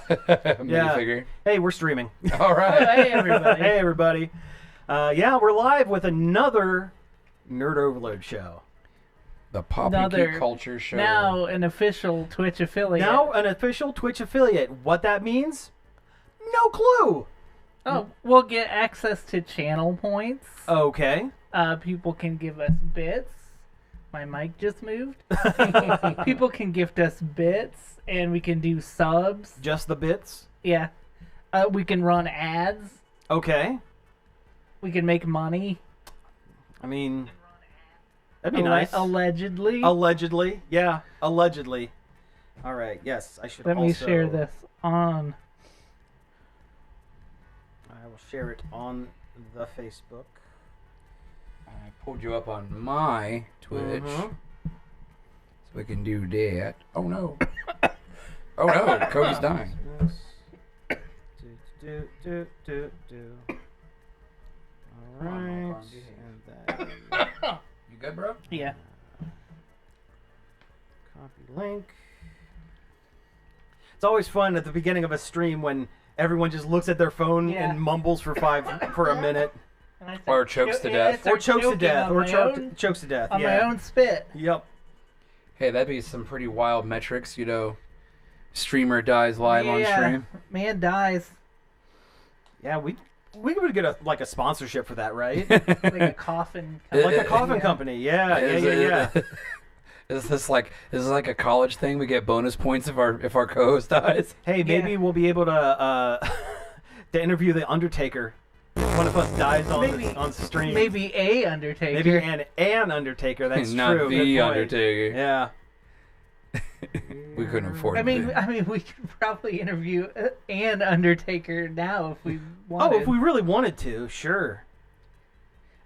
Minifigure. Hey, we're streaming. All right. Hey, everybody. Hey, everybody. Yeah, we're live with another Nerd Overload show. The Pop and Geek Culture Show. Now an official Twitch affiliate. Now an official Twitch affiliate. What that means? No clue. Oh, we'll get access to channel points. Okay. People can give us bits. My mic just moved. People can gift us bits, and we can do subs. Just the bits? Yeah. We can run ads. Okay. We can make money. I mean, that'd be nice. Allegedly. Allegedly. Yeah, allegedly. All right, yes, I should Let also... me share this on... I will share it on the Facebook. I pulled you up on my Twitch. So we can do that. Oh, no. Oh, no. Cody's dying. Do. All right. And then You good, bro? Yeah. copy link. It's always fun at the beginning of a stream when everyone just looks at their phone and mumbles for a minute. Or chokes to death. Or chokes to death. Or chokes to death. On my own spit. Yep. Hey, that'd be some pretty wild metrics, you know. Streamer dies live on stream. Man dies. Yeah, we would get a sponsorship for that, right? Like a coffin company. Like a coffin company. Yeah. Is this like a college thing? We get bonus points if our co-host dies. Hey, maybe we'll be able to to interview the Undertaker. One of us dies on stream. Maybe a Undertaker. Maybe an Undertaker. That's not true. the Undertaker. Yeah. We couldn't afford. I mean, we could probably interview an Undertaker now if we wanted. Oh, if we really wanted to, sure.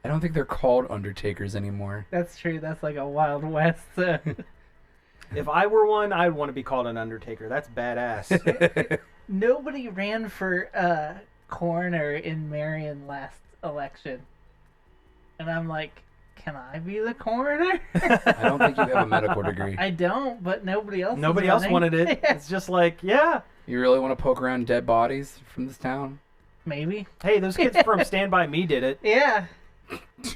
I don't think they're called Undertakers anymore. That's true. That's like a Wild West. If I were one, I'd want to be called an Undertaker. That's badass. Nobody ran for coroner in Marion last election, and I'm like, can I be the coroner? I don't think you have a medical degree. I don't, but nobody else. Nobody else wanted it. It's just like, yeah. You really want to poke around dead bodies from this town? Maybe. Hey, those kids from Stand By Me did it. Yeah.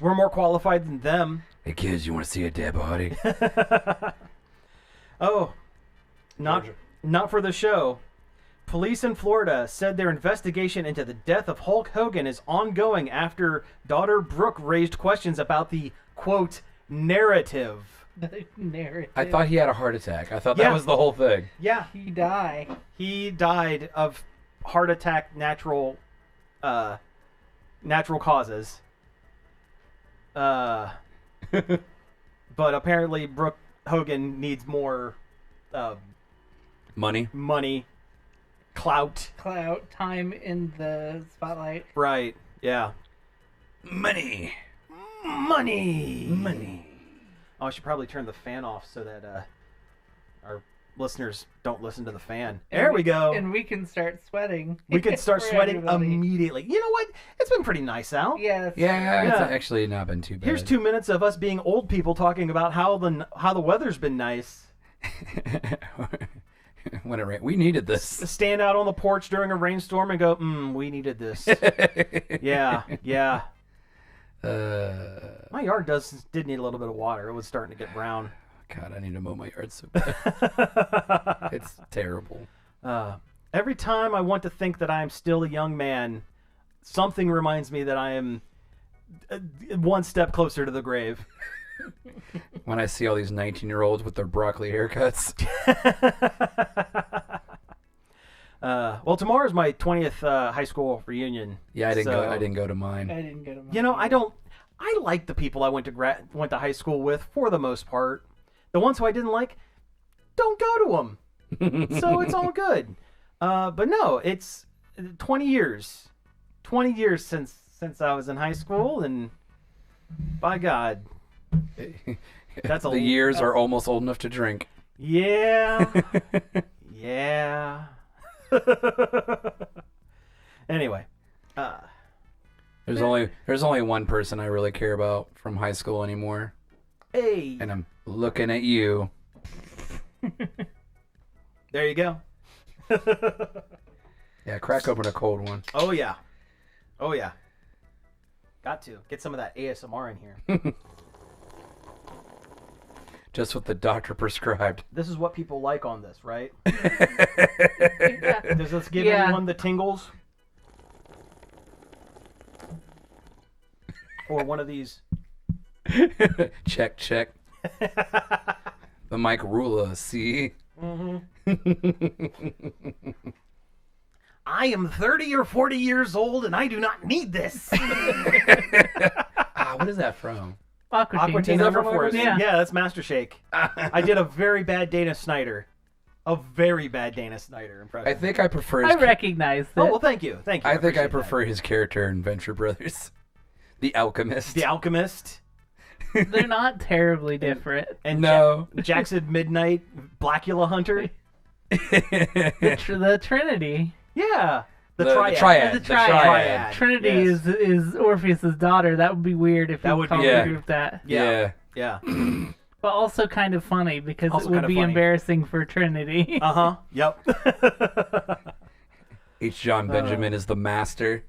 We're more qualified than them. Hey kids, you want to see a dead body? Oh, not for the show. Police in Florida said their investigation into the death of Hulk Hogan is ongoing after daughter Brooke raised questions about the, quote, narrative. Narrative. I thought he had a heart attack. I thought that was the whole thing. Yeah. He died of heart attack natural causes. But apparently Brooke Hogan needs more Money. Clout, time in the spotlight. right? Yeah, Money. Oh, I should probably turn the fan off so that our listeners don't listen to the fan. There we go. And we can start sweating. We could start For sweating everybody. immediately. You know what? It's been pretty nice out. Yeah. It's Yeah. actually not been too bad. Here's 2 minutes of us being old people talking about how the weather's been nice. When it rained, we needed this. Stand out on the porch during a rainstorm and go, we needed this. Yeah. My yard did need a little bit of water. It was starting to get brown. God, I need to mow my yard so bad. It's terrible. Every time I want to think that I am still a young man, something reminds me that I am one step closer to the grave. When I see all these 19-year-olds with their broccoli haircuts. Well, tomorrow's my 20th high school reunion. Yeah, I didn't go to mine. I didn't go to mine. You know, I like the people I went to high school with for the most part. The ones who I didn't like, don't go to them. So it's all good. But no, it's 20 years. 20 years since I was in high school, and by God, that's the years are almost old enough to drink. Yeah. Anyway, there's only one person I really care about from high school anymore. Hey. And I'm looking at you. There you go. Yeah, crack open a cold one. Oh yeah. Got to get some of that ASMR in here. Just what the doctor prescribed. This is what people like on this, right? Yeah. Does this give Yeah. anyone the tingles? Or one of these? Check. The Mike Rula, see? I am 30 or 40 years old and I do not need this. What is that from? Aqua Teen Teen. number 4. Yeah. Yeah, that's Master Shake. I did a very bad Dana Snyder. Impression. I think I prefer I his recognized it. Oh, well, thank you. I think I appreciate prefer his character in Venture Brothers. The Alchemist. The Alchemist. They're not terribly different. And No. Jackson Midnight, Blackula Hunter. The Trinity. Yeah. The Triad. Triad. The Triad. Trinity Yes. is Orpheus's daughter. That would be weird if That you would called be the weird. group that. Yeah. But also kind of funny because Also it would kinda be funny. embarrassing for Trinity. Uh-huh. Yep. H. John Benjamin is the master.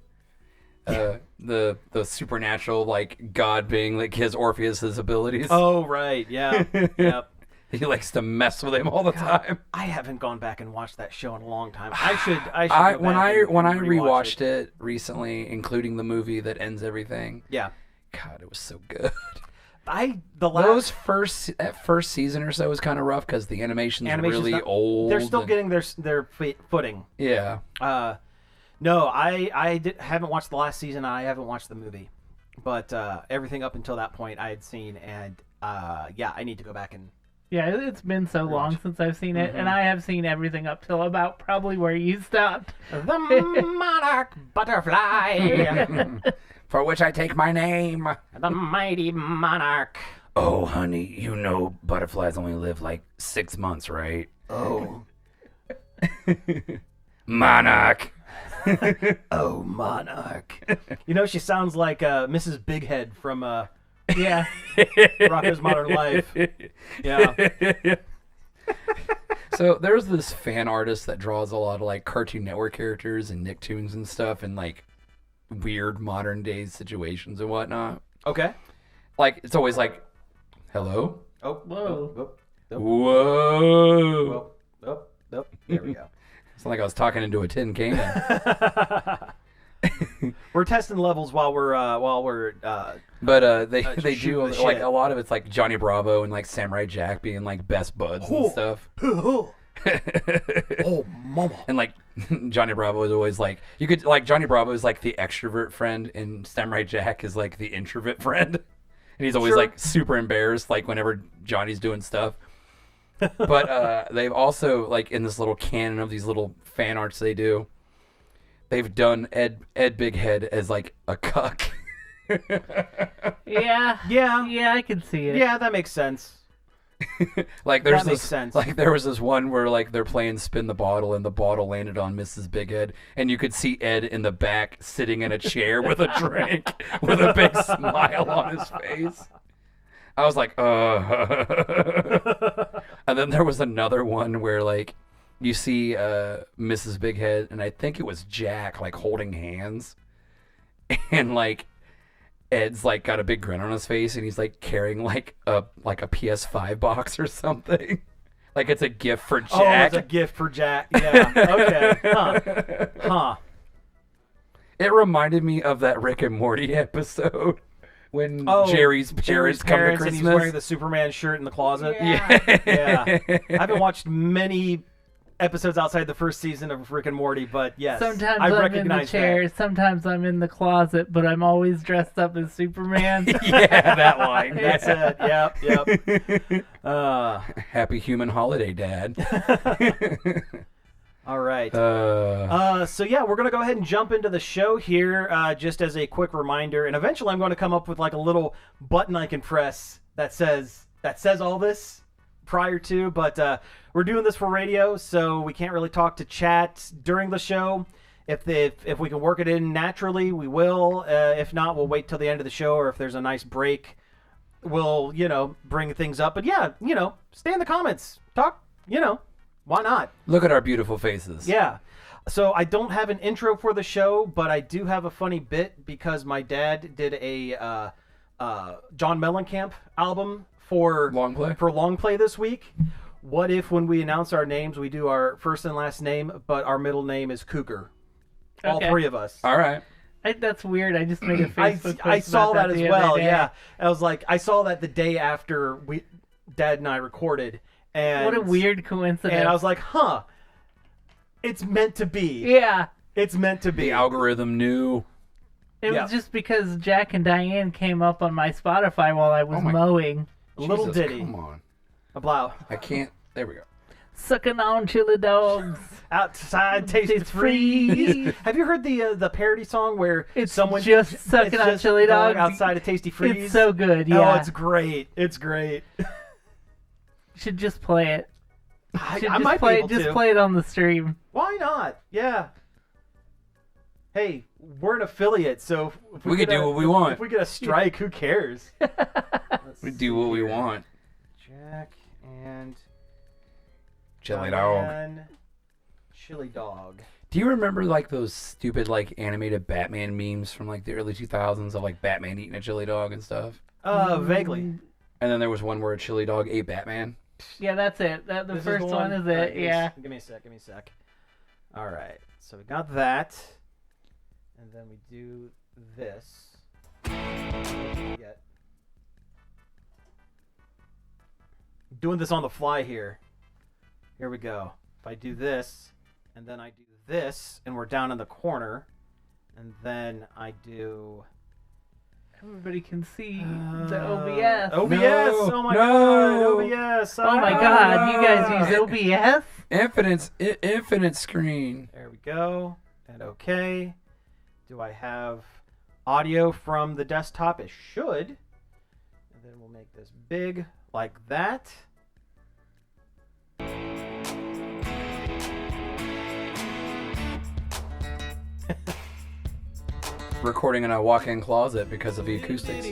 The supernatural, like, god being, like, his Orpheus's abilities. Oh, right. Yeah. Yep. He likes to mess with him all the time. I haven't gone back and watched that show in a long time. I should go When back I and rewatched it recently, including the movie that ends everything, Yeah. God, it was so good. Those That first season or so was kind of rough because the animation's really not- old. They're still and- getting their footing. Yeah. No, I haven't watched the last season. I haven't watched the movie, but everything up until that point I had seen, and yeah, I need to go back and. Yeah, it's been so long since I've seen it, and I have seen everything up till about probably where you stopped. The monarch butterfly, For which I take my name. the mighty monarch. Oh, honey, you know butterflies only live like 6 months, right? Oh, Monarch. oh, monarch. You know, she sounds like Mrs. Bighead from Yeah. Rocko's Modern Life. Yeah. So there's this fan artist that draws a lot of like Cartoon Network characters and Nicktoons and stuff and like weird modern day situations and whatnot. Okay. Like it's always like, hello? Oh, Whoa. Whoa. Oh. There we go. It's not like I was talking into a tin can. We're testing levels while we're But they shooting do the like shit. a lot of it's like Johnny Bravo and like Samurai Jack being like best buds and stuff. oh mama. And like Johnny Bravo is always like Johnny Bravo is like the extrovert friend and Samurai Jack is like the introvert friend. And he's always Sure. like super embarrassed like whenever Johnny's doing stuff. But they've also like in this little canon of these little fan arts they do, they've done Ed Big Head as like a cuck. Yeah. Yeah. Yeah, I can see it. Yeah, that makes sense. Like there's That makes this sense. like there was this one where like they're playing spin the bottle and the bottle landed on Mrs. Big Head and you could see Ed in the back sitting in a chair with a drink with a big smile on his face. I was like, And then there was another one where like you see Mrs. Big Head and I think it was Jack like holding hands and like Ed's like got a big grin on his face and he's like carrying like a PS5 box or something. Like it's a gift for Oh, Jack. it's a gift for Jack. Yeah. Okay. Huh. It reminded me of that Rick and Morty episode when Oh, Jerry's come to parents Christmas. and he's wearing the Superman shirt in the closet. Yeah. Yeah. I haven't watched many episodes outside the first season of Rick and Morty, but yes, Sometimes I I'm in the recognize chair, sometimes I'm in the closet, but I'm always dressed up as Superman. Yeah, that line. that. That's it. Yep. Happy human holiday, Dad. All right. So Yeah, we're gonna go ahead and jump into the show here. Just as a quick reminder, and eventually I'm going to come up with like a little button I can press that says all this prior to. But we're doing this for radio, so we can't really talk to chat during the show. If we can work it in naturally, we will. If not, we'll wait till the end of the show, or if there's a nice break, we'll bring things up. But yeah, stay in the comments, talk, Why not? Look at our beautiful faces. Yeah. So I don't have an intro for the show, but I do have a funny bit because my dad did a John Mellencamp album for Long play this week. What if when we announce our names, we do our first and last name, but our middle name is Cougar? All Okay. three of us. All right. That's weird. I just made a Facebook post I saw about that as the well. other day. Yeah, I was like, I saw that the day after Dad and I recorded, and What a weird coincidence. And I was like, huh, it's meant to be. Yeah. It's meant to be. The algorithm knew. It Yeah. was just because Jack and Diane came up on my Spotify while I was mowing. Little Jesus, ditty. Come on. About I can't. There we go. Sucking on chili dogs. outside, taste Taste free. free. Have you heard the parody song where It's someone just sucking it's on just chili dog dogs outside of Tasty Freeze? It's so good. Yeah. Oh, it's great. It's great. You should just play it. I Should might be able just to. play it on the stream. Why not? Yeah. Hey, we're an affiliate, so if We could get do a- what we want. If we get a strike, who cares? We do what we want. Jack and Chili dog. Diane Chili dog. Do you remember like those stupid like animated Batman memes from like the early 2000s of like Batman eating a chili dog and stuff? Vaguely. And then there was one where a chili dog ate Batman. Yeah, that's it. The This is first the one is All right, it. Yeah. Give me a sec. All right. So we got that. And then we do this. Yet. Doing this on the fly here. Here we go. If I do this, and then I do this, and we're down in the corner, and then I do... Everybody can see the OBS. OBS! No, Oh my no. god! OBS! Oh my god, you guys use OBS? Infinite screen. There we go. And okay. Do I have audio from the desktop? It should. And then we'll make this big like that. Recording in a walk-in closet because of the acoustics.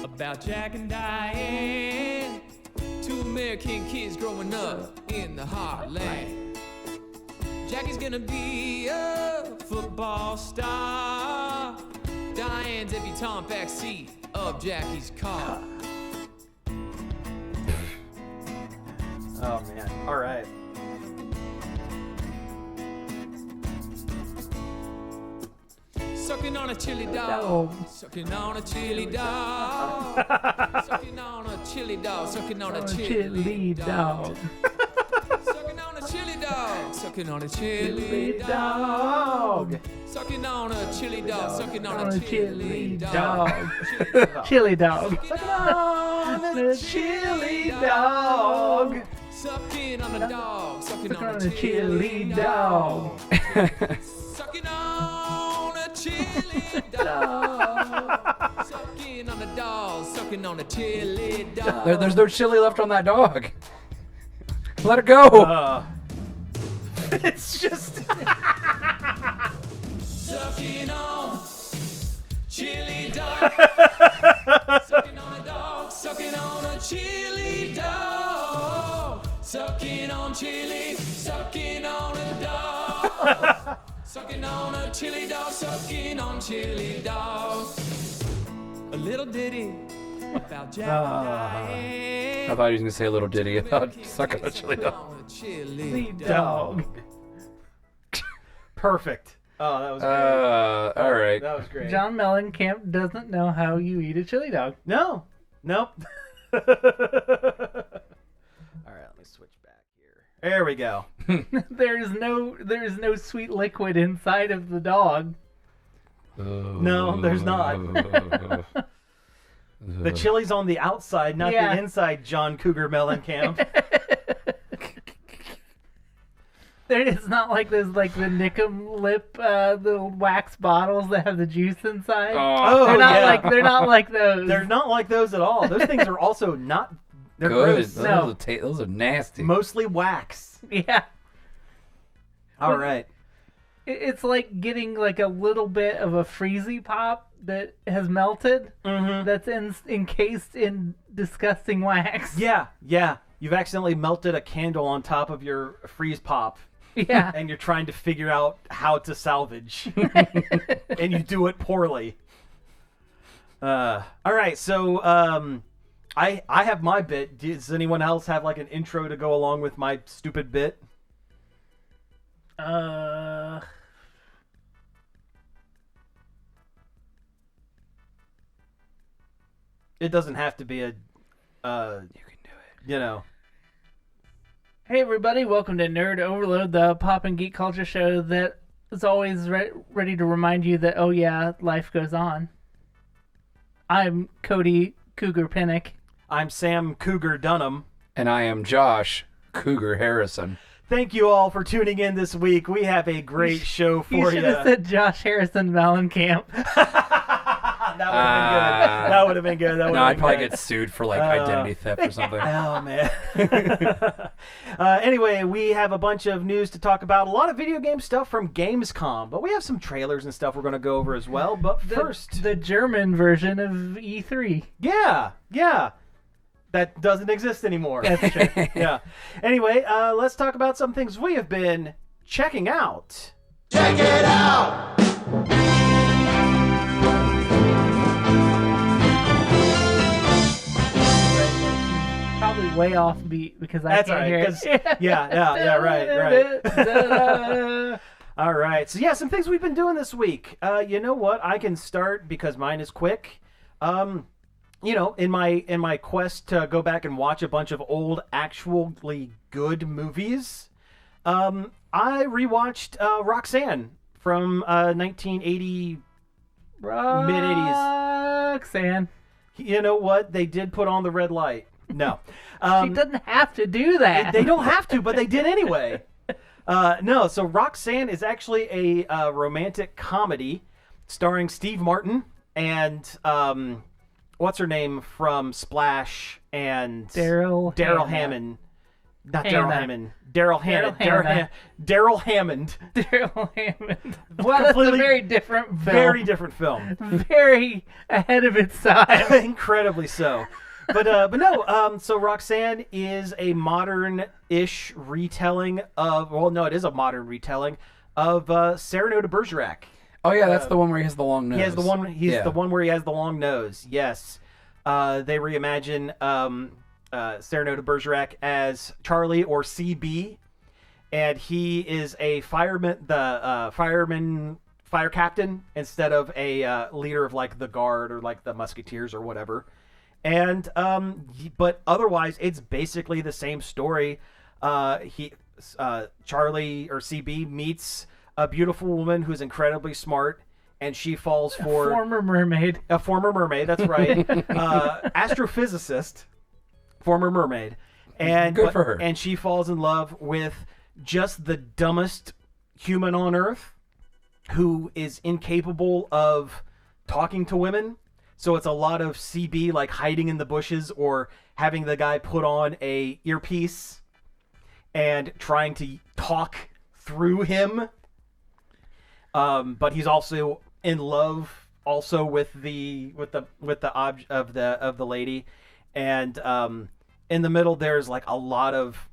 About Jack and Diane, two American kids growing up in the heartland. Jackie's gonna be a football star. Diane's debutante backseat of Jackie's car. Oh man. All right. Sucking on a chili dog. Dog. Sucking on a chili dog. Sucking on a chili dog. Sucking on a Chili dog. Sucking on a chili dog. Sucking on a chili Chili dog. dog. Sucking on a chili dog. Sucking on On a a chili chili dog. dog. Chili dog. On a chili dog. Sucking on a dog. Sucking Sucking on on a a chili dog. Sucking on a chili dog. Sucking on a dog. Sucking on a chili dog. There's no chili left on that dog. Let it go. It's just. Sucking on chili dog. Sucking on a dog. Sucking on a chili dog. Sucking on chili. Sucking on a dog. Sucking on a chili dog. Sucking on chili dog. A little ditty about Jack and Diane. I thought he was gonna say a little ditty about sucking a chili dog. On a chili Chili dog. dog. Perfect. Oh, that was great. All right. That was great. John Mellencamp doesn't know how you eat a chili dog. No. Nope. All right, let me switch back here. There we go. There's no sweet liquid inside of the dog. No, there's not. The chili's on the outside, not Yeah. the inside, John Cougar Mellencamp. It's not like there's like the Nickum lip, the wax bottles that have the juice inside. Oh, they're not yeah. they're not like those. They're not like those at all. Those things are also not. They're good. gross. Those, No. those are nasty. Mostly wax. Yeah. All right. It's like getting like a little bit of a freezy pop that has melted. Mm-hmm. That's encased in disgusting wax. Yeah. you've accidentally melted a candle on top of your freeze pop. Yeah. And you're trying to figure out how to salvage. And you do it poorly. All right, so I have my bit. Does anyone else have like an intro to go along with my stupid bit? It doesn't have to be a. You can do it. You know. Hey everybody, welcome to Nerd Overload, the pop and geek culture show that is always ready to remind you that, oh yeah, life goes on. I'm Cody Cougar Pinnock. I'm Sam Cougar Dunham. And I am Josh Cougar Harrison. Thank you all for tuning in this week. We have a great show for you. You should have said Josh Harrison Mellencamp. That would have been good. No, I'd probably get sued for like identity theft or something. Oh, man. Anyway, we have a bunch of news to talk about. A lot of video game stuff from Gamescom, but we have some trailers and stuff we're going to go over as well. But first... The German version of E3. Yeah. That doesn't exist anymore. That's true. Yeah. Anyway, let's talk about some things we have been checking out. Check it out! Probably way off beat because I That's can't all hear right. it. Yeah, right. All right. So, yeah, some things we've been doing this week. You know what? I can start because mine is quick. You know, in my quest to go back and watch a bunch of old, actually good movies, I rewatched Roxanne from 1980, mid-80s. Roxanne. You know what? They did put on the red light. No. She doesn't have to do that. They don't have to, but they did anyway. No, so Roxanne is actually a romantic comedy starring Steve Martin and what's her name from Splash and Daryl Hammond. Not Hannah. Daryl Hammond. Daryl Hammond. Hannah. Daryl Hammond. Daryl Hammond. Well, that's a Completely- very different film. Very different film. Very ahead of its time. Incredibly so. But no, so Roxanne is a modern-ish retelling of, well, no, it is a modern retelling of Cyrano de Bergerac. Oh yeah, that's the one where he has the long nose. He has the one. He's Yeah. the one where he has the long nose. Yes, they reimagine Cyrano de Bergerac as Charlie or CB, and he is a fireman, fire captain instead of a leader of like the guard or like the musketeers or whatever. And but otherwise, it's basically the same story. Charlie or CB meets a beautiful woman who's incredibly smart, and she falls for Former mermaid. a former mermaid. That's right, astrophysicist, former mermaid, and Good for her. And she falls in love with just the dumbest human on earth, who is incapable of talking to women. So it's a lot of CB like hiding in the bushes or having the guy put on a earpiece and trying to talk through him. But he's also in love also with the object of the lady, and in the middle there's like a lot of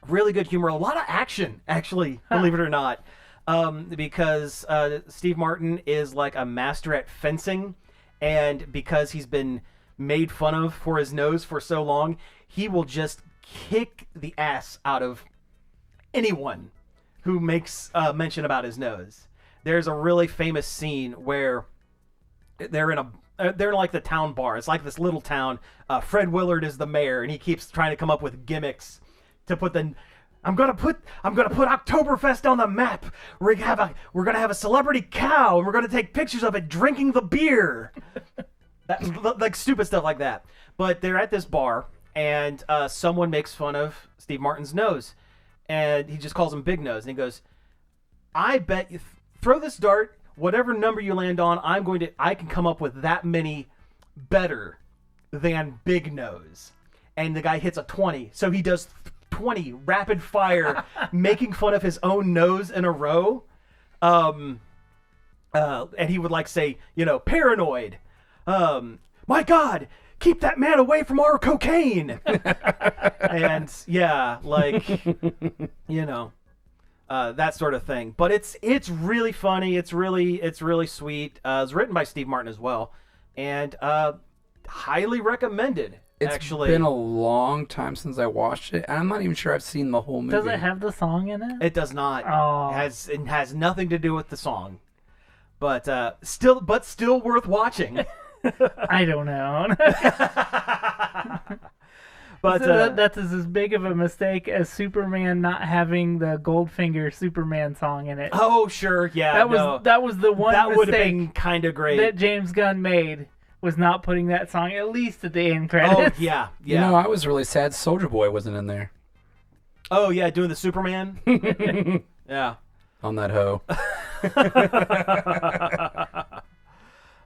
really good humor, a lot of action actually, believe it or not, because Steve Martin is like a master at fencing. And because he's been made fun of for his nose for so long, he will just kick the ass out of anyone who makes mention about his nose. There's a really famous scene where they're in like the town bar. It's like this little town. Fred Willard is the mayor, and he keeps trying to come up with gimmicks to put the. I'm gonna put Oktoberfest on the map. We're gonna have a celebrity cow, and we're gonna take pictures of it drinking the beer. Like stupid stuff like that. But they're at this bar, and someone makes fun of Steve Martin's nose, and he just calls him Big Nose, and he goes, "I bet you throw this dart, whatever number you land on, I can come up with that many better than Big Nose." And the guy hits a 20, so he does 20 rapid fire making fun of his own nose in a row, and he would like say, paranoid, my God, keep that man away from our cocaine. And yeah, like, you know, that sort of thing. But it's really funny. It's really sweet. It's written by Steve Martin as well, and highly recommended. It's actually, been a long time since I watched it. I'm not even sure I've seen the whole movie. Does it have the song in it? it does not. Oh. It has nothing to do with the song, but still worth watching. I don't know. But That's as big of a mistake as Superman not having the Goldfinger Superman song in it. oh sure, yeah, that was the one that would have mistake been kind of great. that James Gunn made, was not putting that song at least at the end Oh credits. yeah, You know, I was really sad Soldier Boy wasn't in there Oh yeah, doing the Superman. Yeah. on that hoe.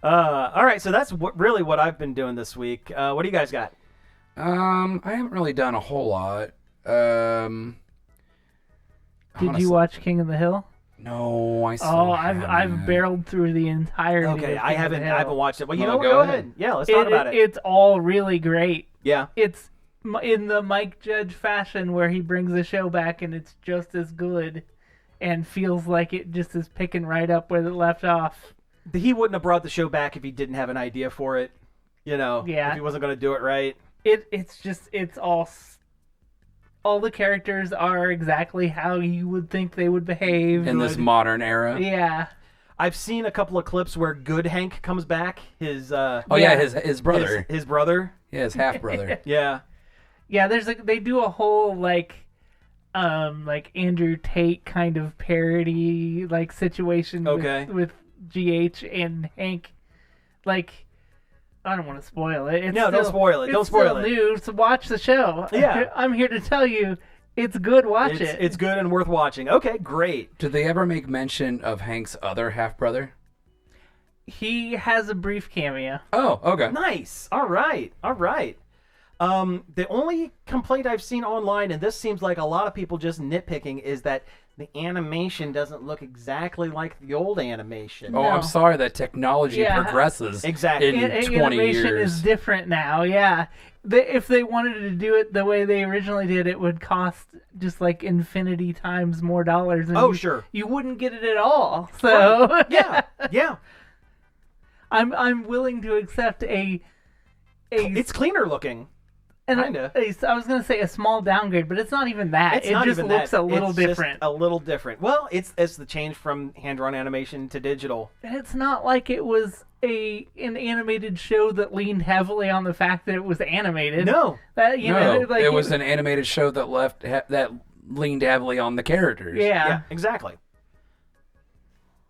All right, so that's really what I've been doing this week. What do you guys got? I haven't really done a whole lot. Did Honestly, you watch King of the Hill? No, I still Oh, I've haven't. barreled through the entirety. Okay, of I King of the haven't Hill. watched it. Well, you Well, know, go go ahead. ahead. Yeah, let's talk about it. It's all really great. Yeah. It's in the Mike Judge fashion where he brings the show back and it's just as good and feels like it just is picking right up where it left off. He wouldn't have brought the show back if he didn't have an idea for it. You know, Yeah. if he wasn't going to do it right. It's all the characters are exactly how you would think they would behave. in this modern era. Yeah. I've seen a couple of clips where Good Hank comes back. His Oh Yeah. yeah, his brother. his brother. Yeah, his half brother. Yeah. Yeah, they do a whole like Andrew Tate kind of parody like situation Okay. with GH and Hank. Like, I don't want to spoil it. It's No, don't spoil it. It's Don't spoil still it. new, so watch the show. Yeah. I'm here to tell you, it's good. Watch it. It's good and worth watching. Okay, great. Did they ever make mention of Hank's other half brother? He has a brief cameo. Oh, okay. Nice. All right. All right. The only complaint I've seen online, and this seems like a lot of people just nitpicking, is that the animation doesn't look exactly like the old animation. Oh, No. I'm sorry that technology Yeah. progresses Exactly. in 20 Animation years. is different now. Yeah, if they wanted to do it the way they originally did, it would cost just like infinity times more dollars. And Oh, sure. you wouldn't get it at all. So Yeah. Yeah. I'm willing to accept a It's cleaner looking. kinda. I was gonna say a small downgrade, but it's not even that. It's it not just even looks that. a little It's just different. a little different. Well, it's the change from hand-drawn animation to digital. And it's not like it was an animated show that leaned heavily on the fact that it was animated. No. That No, like it was an animated show that leaned heavily on the characters yeah. Exactly.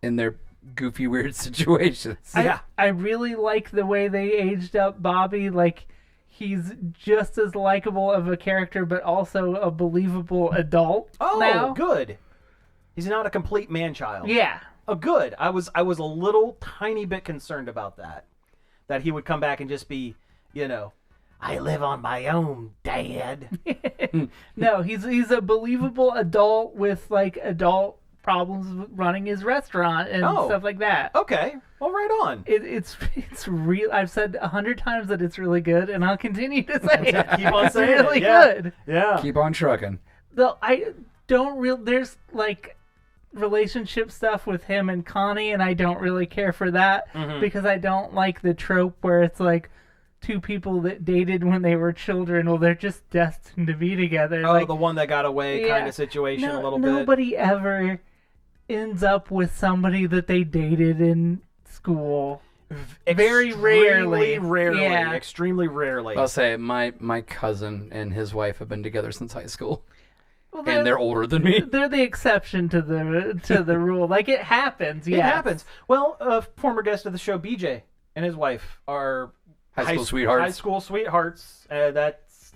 in their goofy, weird situations. Yeah. I really like the way they aged up Bobby. Like, he's just as likable of a character, but also a believable adult Oh, now. good. He's not a complete man-child. Yeah. Oh, good. I was a little tiny bit concerned about that. That he would come back and just be, I live on my own, Dad. No, he's a believable adult with, like, adult problems running his restaurant and Oh. stuff like that. Okay. Well, right on. It's real. I've said 100 times that it's really good, and I'll continue to say it. Keep on It's saying it, really yeah. good. Yeah. Keep on trucking. Though I don't real. There's like relationship stuff with him and Connie, and I don't really care for that because I don't like the trope where it's like two people that dated when they were children. Well, they're just destined to be together. Oh, like, the one that got away yeah. kind of situation a little bit. Nobody ever ends up with somebody that they dated in school. Very rarely. Yeah. Extremely rarely. I'll say my cousin and his wife have been together since high school, Well, and they're older than me. They're the exception to the rule. Like, it happens. It Yeah, happens. Well, a former guest of the show, BJ, and his wife are High school sweethearts. High school sweethearts. That's,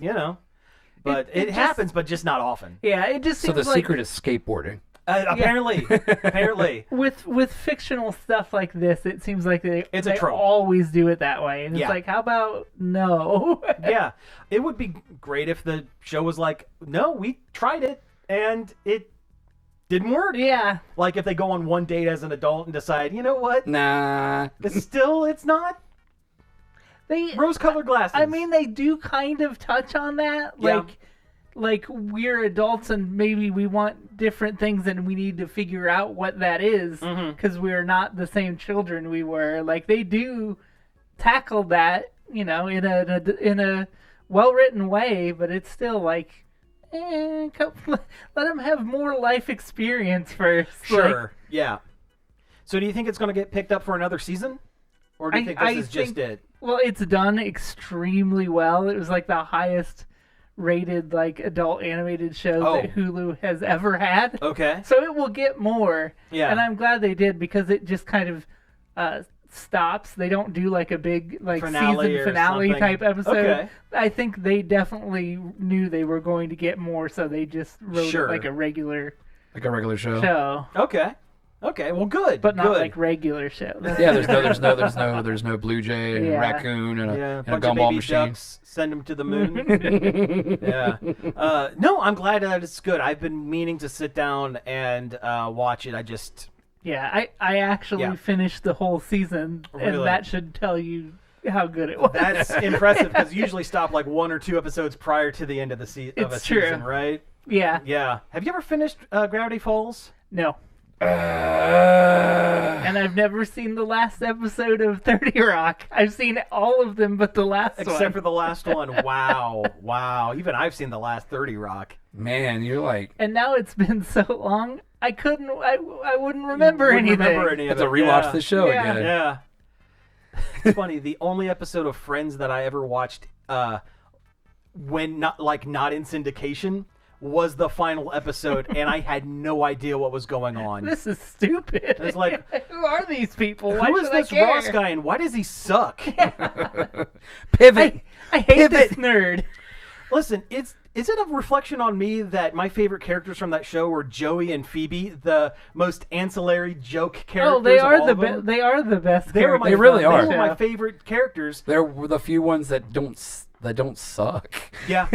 but It it just- happens, but just not often. Yeah, it just So seems the like secret is skateboarding. Apparently. Apparently. with fictional stuff like this, it seems like they It's a trope. always do it that way. And Yeah. it's like, how about no? Yeah. It would be great if the show was like, no, we tried it, and it didn't work. Yeah, Like if they go on one date as an adult and decide, you know what? Nah. It's not. Rose-colored glasses. I mean, they do kind of touch on that. Yeah. Like we're adults and maybe we want different things and we need to figure out what that is because we're not the same children we were. Like they do tackle that, in a well-written way, but it's still like, let them have more life experience first. Sure. Like, Yeah. So do you think it's going to get picked up for another season? Or do you think this is just it? Well, it's done extremely well. It was like the highest rated like adult animated show that Hulu has ever had. Okay. So it will get more. Yeah. And I'm glad they did because it just kind of stops. They don't do like a big like season finale something. type episode. Okay. I think they definitely knew they were going to get more, so they just wrote it like a regular show. Okay, well, good. But not good. like regular show. Yeah, there's no blue jay and raccoon and a bunch gumball of baby machine. ducks, send them to the moon. Yeah. No, I'm glad that it's good. I've been meaning to sit down and watch it. Yeah, I actually finished the whole season, Really? and that should tell you how good it was. That's impressive because you usually stop like 1 or 2 episodes prior to the end of the season, right? Yeah. Yeah. Have you ever finished Gravity Falls? No. And I've never seen the last episode of 30 Rock. I've seen all of them but the last one. Except for the last one. Wow. Even I've seen the last 30 Rock. Man, you're like... And now it's been so long, I wouldn't remember anything. Any have of to it. rewatch the show again. Yeah. It's funny. The only episode of Friends that I ever watched when not in syndication was the final episode, and I had no idea what was going on. This is stupid. It's like, who are these people? Why who is should I this care? Ross guy, and why does he suck? Pivot. I hate this nerd. Listen, is it a reflection on me that my favorite characters from that show were Joey and Phoebe, the most ancillary joke characters? Oh, they of are all the of them? They are the best. They really are. They were my favorite characters. They're the few ones that don't suck. Yeah.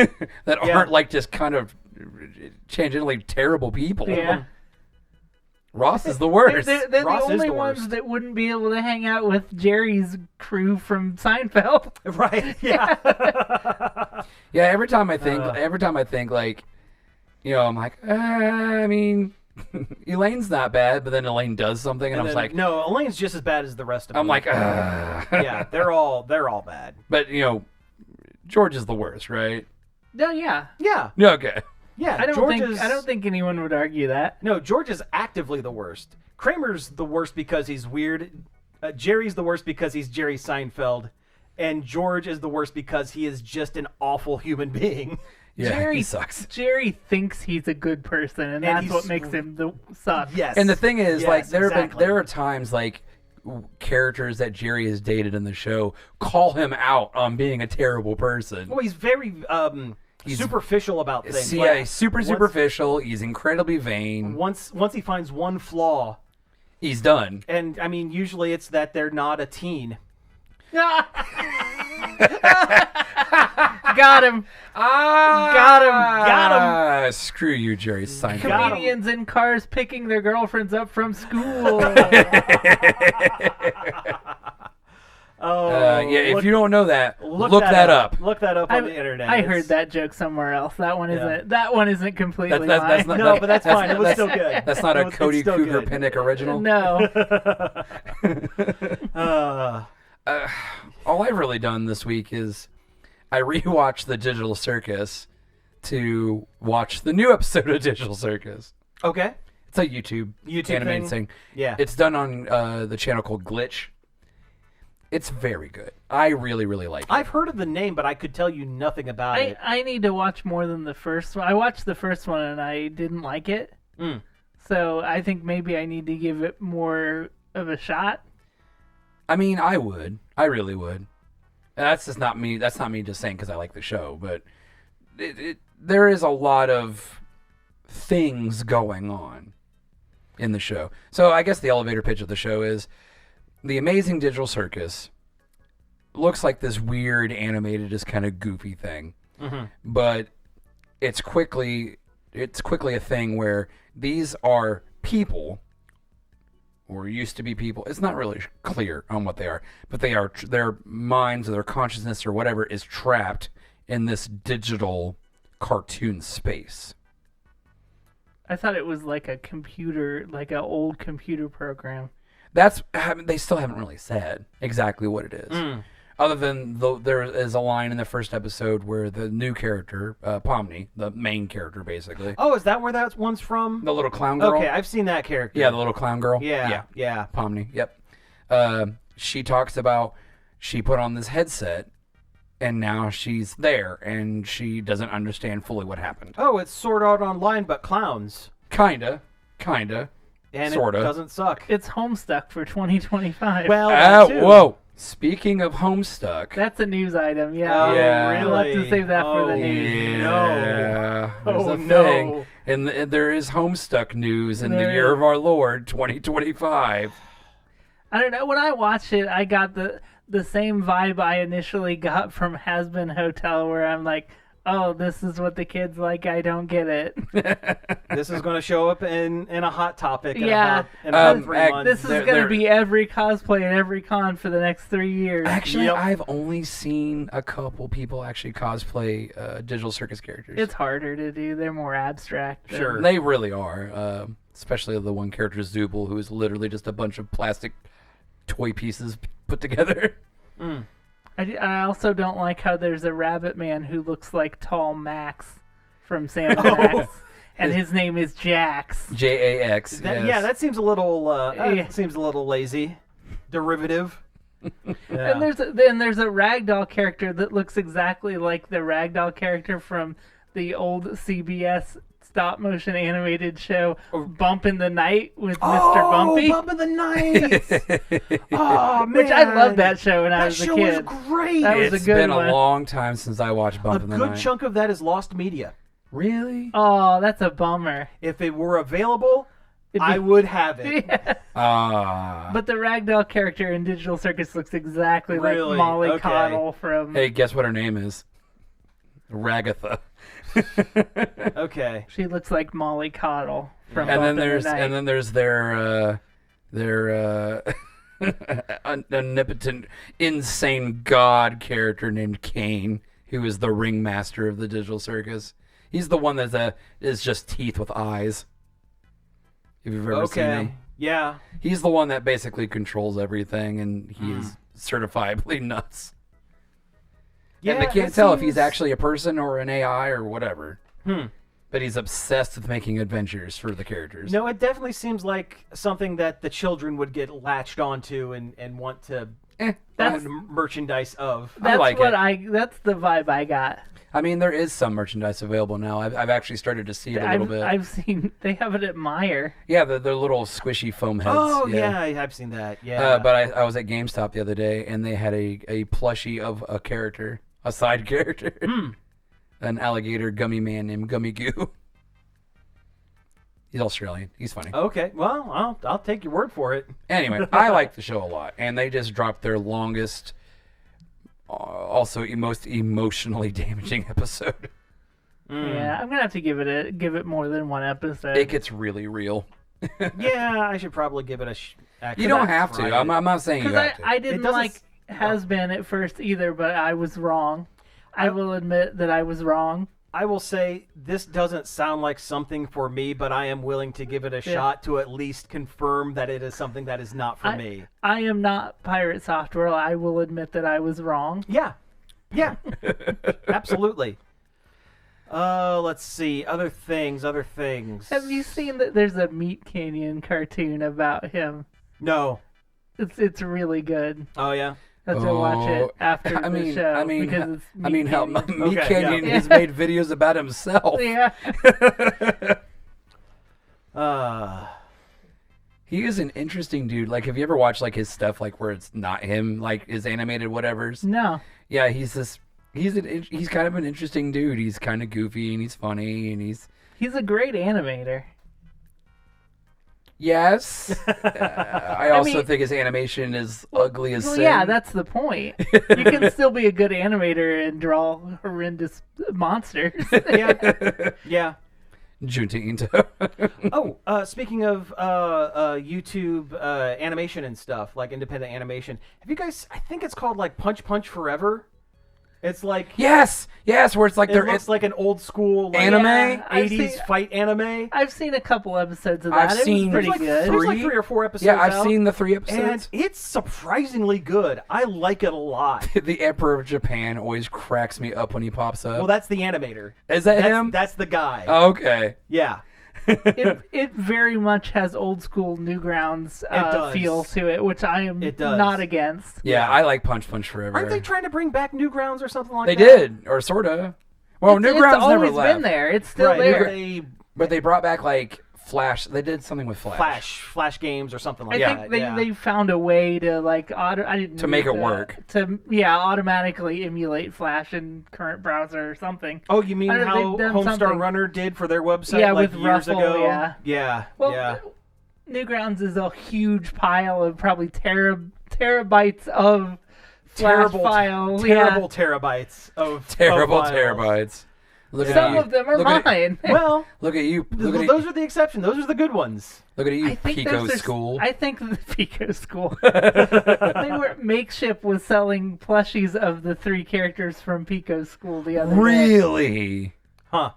That aren't like just kind of tangentially terrible people. Yeah. Ross is the worst. They're Ross the is only the ones worst. that wouldn't be able to hang out with Jerry's crew from Seinfeld. Right. Yeah. Yeah. Every time I think like, I'm like, I mean, Elaine's not bad, but then Elaine does something, and I was like, no, Elaine's just as bad as the rest of them. I'm like, yeah, they're all bad. But George is the worst, right? No, yeah. Yeah. Okay. Yeah. I don't think anyone would argue that. No, George is actively the worst. Kramer's the worst because he's weird. Jerry's the worst because he's Jerry Seinfeld. And George is the worst because he is just an awful human being. Yeah, he sucks. Jerry thinks he's a good person, and that's what makes him suck. Yes. And the thing is, Yes, there are times like characters that Jerry has dated in the show call him out on being a terrible person. Well, he's very superficial about things. Yeah, he's superficial. He's incredibly vain. Once he finds one flaw, he's done. and I mean, usually it's that they're not a teen. Got him. Got him. Screw you, Jerry Seinfeld. Comedians in cars picking their girlfriends up from school. If you don't know that, look that up. Look that up on the internet. I heard that joke somewhere else. That one isn't completely That's mine. not, No, but that's fine. It was still good. That's not a It's Cody still Cougar good. Pinnick original. No. All I've really done this week is I rewatched the Digital Circus to watch the new episode of Digital Circus. Okay. It's a YouTube animated thing. Yeah. It's done on the channel called Glitch. It's very good. I really, really like it. I've heard of the name, but I could tell you nothing about it. I need to watch more than the first one. I watched the first one and I didn't like it. So I think maybe I need to give it more of a shot. I mean, I would. I really would. And that's just not me. That's not me just saying because I like the show. But there is a lot of things going on in the show. So I guess the elevator pitch of the show is the Amazing Digital Circus looks like this weird animated, just kind of goofy thing. But it's quickly a thing where these are people or used to be people. It's not really clear on what they are, but they are their minds or their consciousness or whatever is trapped in this digital cartoon space. I thought it was like a computer, like an old computer program. They still haven't really said exactly what it is. Other than there is a line in the first episode where the new character, Pomni, the main character basically, Oh, is that where that one's from? the little clown girl. Okay, I've seen that character. Yeah, the little clown girl. Yeah. Pomni. Yep. She talks about she put on this headset, and now she's there, and she doesn't understand fully what happened. Oh, it's Sword Art Online, but clowns. Kinda. And Sorta. it doesn't suck. It's Homestuck for 2025. Well, that too. Whoa. Speaking of Homestuck. That's a news item. Yeah. Oh, Yeah. We'll have really? to save that for the Oh, news. Yeah. There's Oh, a no. thing. And there is Homestuck news in the There year is. of our Lord, 2025. I don't know. When I watched it, I got the same vibe I initially got from Has Been Hotel, where I'm like, oh, this is what the kids like. I don't get it. This is going to show up in a hot topic in Yeah. about 3 Ag- months. This is going They're- to be every cosplay and every con for the next 3 years. Actually, Yep. I've only seen a couple people actually cosplay Digital Circus characters. It's harder to do. They're more abstract. than- Sure. They really are. Especially the one character, Zubul, who is literally just a bunch of plastic toy pieces put together. I also don't like how there's a rabbit man who looks like tall Max from Sam and Oh. Max, and his name is Jax. JAX. That, yes. Yeah, that seems a little Yeah. seems a little lazy. Derivative. And Yeah. there's a ragdoll character that looks exactly like the ragdoll character from the old CBS stop motion animated show Bump in the Night with Mr. Bumpy. Bump in the Night. Oh man, Which I loved that show when I That was a show kid. was great. That was It's a good been one. a long time since I watched Bump A in the good Night. chunk of that is lost media. Really? Oh, that's a bummer. If it were available, It'd be- I would have it. Ah. But the ragdoll character in Digital Circus looks exactly Really? like Molly Okay. Coddle from. Hey, guess what her name is? Ragatha. Okay. She looks like Molly Coddle from. and Bump then in the Night. there's their omnipotent, insane god character named Kane, who is the ringmaster of the Digital Circus. He's the one that is just teeth with eyes. If you've ever seen him, Yeah. he's the one that basically controls everything, and he is certifiably nuts. Yeah. And they can't it tell if seems- he's actually a person or an AI or whatever. Hmm. But he's obsessed with making adventures for the characters. No, it definitely seems like something that the children would get latched onto and want to That's- own merchandise of. That's like what it. That's the vibe I got. I mean, there is some merchandise available now. I've actually started to see it a little bit. I've seen they have it at Meijer. Yeah, the little squishy foam heads. Oh yeah, I've seen that. Yeah. But I was at GameStop the other day, and they had a plushie of a character, a side character, an alligator gummy man named Gummy Goo. He's Australian. He's funny. Okay, well, I'll take your word for it. Anyway, I like the show a lot, and they just dropped their longest, also most emotionally damaging episode. Yeah, I'm gonna have to give it more than one episode. It gets really real. Yeah, I should probably give it a. Actually, You don't have to. try I'm it. not saying you Because have to. I didn't doesn't like Has Been at first either, but I was wrong. I will admit that I was wrong. I will say this doesn't sound like something for me, but I am willing to give it a shot to at least confirm that it is something that is not for me. I am not Pirate Software. I will admit that I was wrong. Yeah, absolutely. Let's see. Other things. Have you seen that there's a Meat Canyon cartoon about him? No. It's really good. Oh yeah. I have to watch it after the show because it's Meat hell, Canyon. Meat Okay, Canyon yeah. has made videos about himself. Yeah. He is an interesting dude. Like, have you ever watched like his stuff, like where it's not him, like his animated whatevers? No. Yeah, he's kind of an interesting dude. He's kind of goofy and he's funny and he's He's a great animator. yes. I also mean- think his animation is ugly as Well, sin. yeah, that's the point. You can still be a good animator and draw horrendous monsters. Yeah. Junta Ito. Oh, speaking of YouTube animation and stuff, like independent animation, have you guys? I think it's called like Punch Punch Forever. It's like yes, where it's like it looks like an old school like, Anime? Yeah, I've 80s seen- fight anime. I've seen a couple episodes of I've that. It seen was pretty There's like, good. there's like Three? 3 or 4 episodes. Yeah, I've out, seen the 3 and episodes. it's surprisingly good. I like it a lot. The Emperor of Japan always cracks me up when he pops up. Well, that's the animator. Is that him? That's the guy. Okay. Yeah. It very much has old school Newgrounds does. feel to it, which I am It does. not against. Yeah, Yeah. I like Punch Punch Forever. Aren't they trying to bring back Newgrounds or something like They that? did, or sorta. Well, It's Newgrounds always never left. been there. It's still Right. there. But they brought back like Flash. They did something with Flash. Flash games or something like I that. think they found a way to like I didn't To make read it that. work. To automatically emulate Flash in current browser or something. Oh, you mean I don't know, how they've done Homestar something. Runner did for their website Yeah, like with years Ruffle, ago? yeah. Yeah. Well, yeah. Newgrounds is a huge pile of probably terabytes of Flash files. Terrible terabytes of Terrible files. terabytes. Look Yeah. at Some you. of them are Look at- mine. Well, Look at you. Look at those you. are the exception. Those are the good ones. Look at you, I think Pico those are- School. I think the Pico School. They were Makeshift was selling plushies of the 3 characters from Pico School the other day. Really? Huh.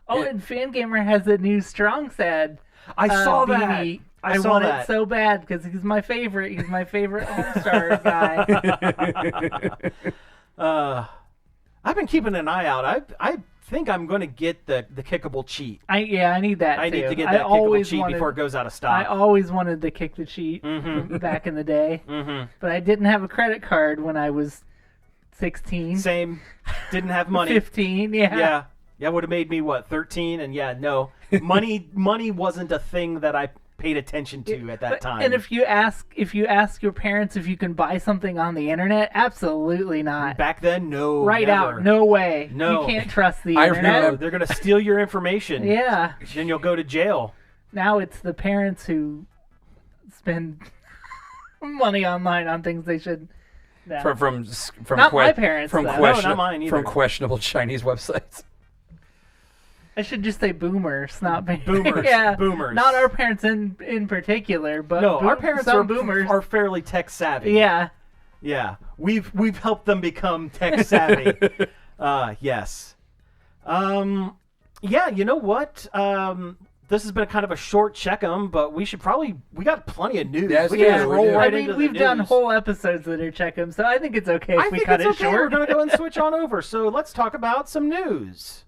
Oh, and Fangamer has a new Strong Sad. I saw that. beanie. I saw want that. it so bad because he's my favorite. He's my favorite Homestar guy. I've been keeping an eye out. I think I'm going to get the kickable cheat. I need that. I need too. to get I that kickable always cheat wanted, before it goes out of stock. I always wanted to kick the cheat from back in the day, but I didn't have a credit card when I was 16, Same. Didn't have money. 15. Yeah. Yeah, would have made me what, 13? And yeah, no. Money wasn't a thing that I paid attention to at that But- time. And if you ask your parents if you can buy something on the internet, absolutely not. back then, no. Right never. out, no way. No. You can't trust the I internet. remember- No, they're going to steal your information. Yeah. Then you'll go to jail. Now it's the parents who spend money online on things they should. No. From Not my parents, from though. No, not mine either. from questionable Chinese websites. I should just say boomers, not Boomers, yeah, boomers. Not our parents in particular, but No, our parents some are boomers. are fairly tech savvy. Yeah. Yeah. We've helped them become tech savvy. Yes. Yeah, you know what? This has been kind of a short check-em, but we got plenty of news. Yes, we can yeah, just we roll do. right I into mean, the we've done news. whole episodes that are check 'em, so I think it's okay if I we think cut it's it okay. We're short. going to go and switch on over. So let's talk about some news.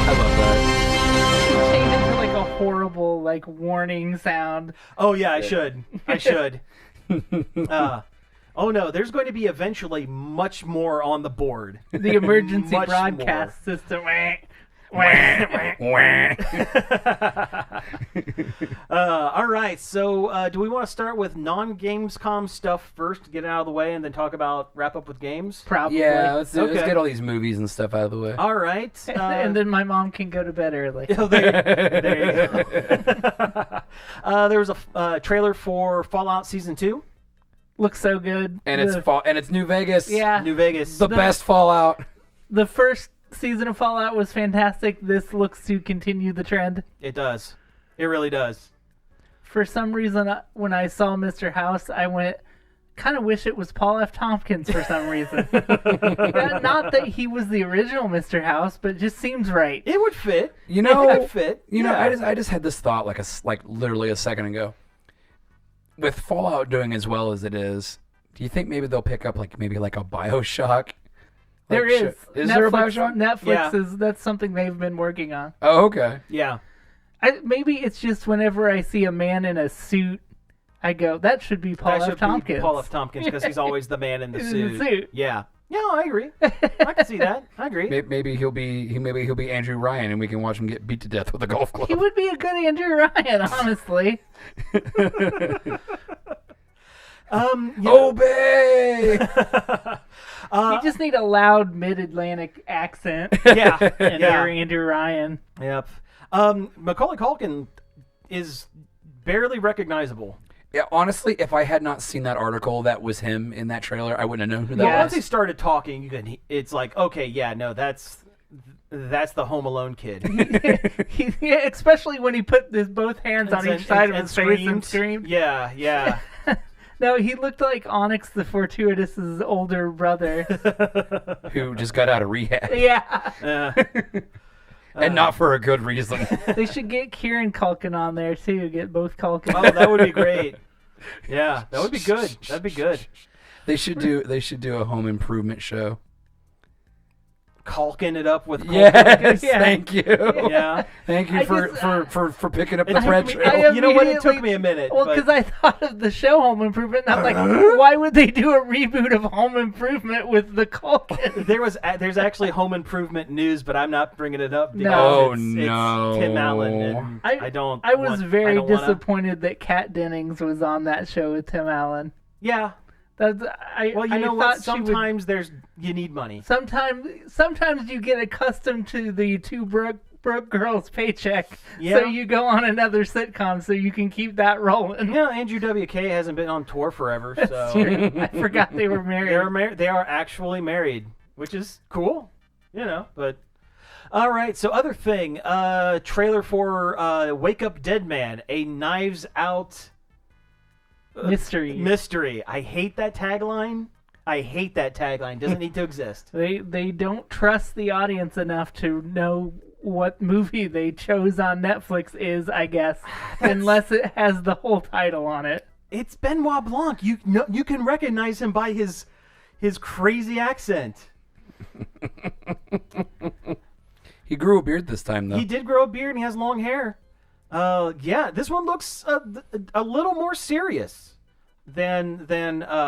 I love that. Change it to like a horrible like warning sound. Oh yeah, I should. Oh no, there's going to be eventually much more on the board. The emergency Much broadcast system. All right, so do we want to start with non-Gamescom stuff first, get it out of the way, and then wrap up with games? Probably. Yeah, let's Okay. get all these movies and stuff out of the way. All right. And then my mom can go to bed early. oh, there you go. There was a trailer for Fallout Season 2, Looks so good. And it's New Vegas. Yeah. New Vegas. The best Fallout. The first season of Fallout was fantastic. This looks to continue the trend. It does. It really does. For some reason, when I saw Mr. House, I went, kind of wish it was Paul F. Tompkins for some reason. Not that he was the original Mr. House, but it just seems right. It would fit. You know, It would fit. You know, Yeah. I just had this thought like literally a second ago. With Fallout doing as well as it is, do you think maybe they'll pick up maybe a BioShock? There is. Is there a BioShock? Netflix Yeah. that's something they've been working on. Oh, okay. Yeah. Maybe it's just whenever I see a man in a suit, I go, that should be Paul That F. should Tompkins. be Paul F. Tompkins because he's always the man in the In the suit. suit. Yeah. Yeah, I agree. I can see that. I agree. Maybe he'll be Andrew Ryan, and we can watch him get beat to death with a golf club. He would be a good Andrew Ryan, honestly. Obey. You just need a loud mid-Atlantic accent Yeah. and yeah. you're Andrew Ryan. Yep. Macaulay Culkin is barely recognizable. Yeah, honestly, if I had not seen that article that was him in that trailer, I wouldn't have known who that But Yeah. once he was. started talking, it's like, okay, yeah, no, that's the Home Alone kid. Yeah, especially when he put both hands on each side of and his face and screamed. Yeah, yeah. No, he looked like Onyx the Fortuitous's older brother. Who just got out of rehab. Yeah. And not for a good reason. They should get Kieran Culkin on there, too. Get both Culkin. Oh, that would be great. Yeah, that would be good. That'd be good. They should do a home improvement show. Caulking it up with Yes, Yeah. thank you. Yeah. Thank you I for, just, for picking up It the took bread me- trail. you know what? It took immediately- me a minute. Well, but- because I thought of the show Home Improvement, and I'm like, why would they do a reboot of Home Improvement with the Culkin? There's actually Home Improvement news, but I'm not bringing it up because No. Oh, it's no. Tim Allen, and I don't. I was very don't wanna- disappointed that Kat Dennings was on that show with Tim Allen. Yeah. That's, Well, you I know thought what? she would- Sometimes you need money. Sometimes you get accustomed to the two broke girls paycheck, Yeah. so you go on another sitcom so you can keep that rolling. Yeah, Andrew WK hasn't been on tour forever, so I forgot they were married. they are actually married, which is cool, But all right, so other thing, trailer for Wake Up Dead Man, a Knives Out Mystery. I hate that tagline. Doesn't need to exist. They don't trust the audience enough to know what movie they chose on Netflix is, I guess, unless it has the whole title on it. It's Benoit Blanc. You can recognize him by his crazy accent. He grew a beard this time, though. He did grow a beard and he has long hair. Yeah, this one looks a little more serious than Glass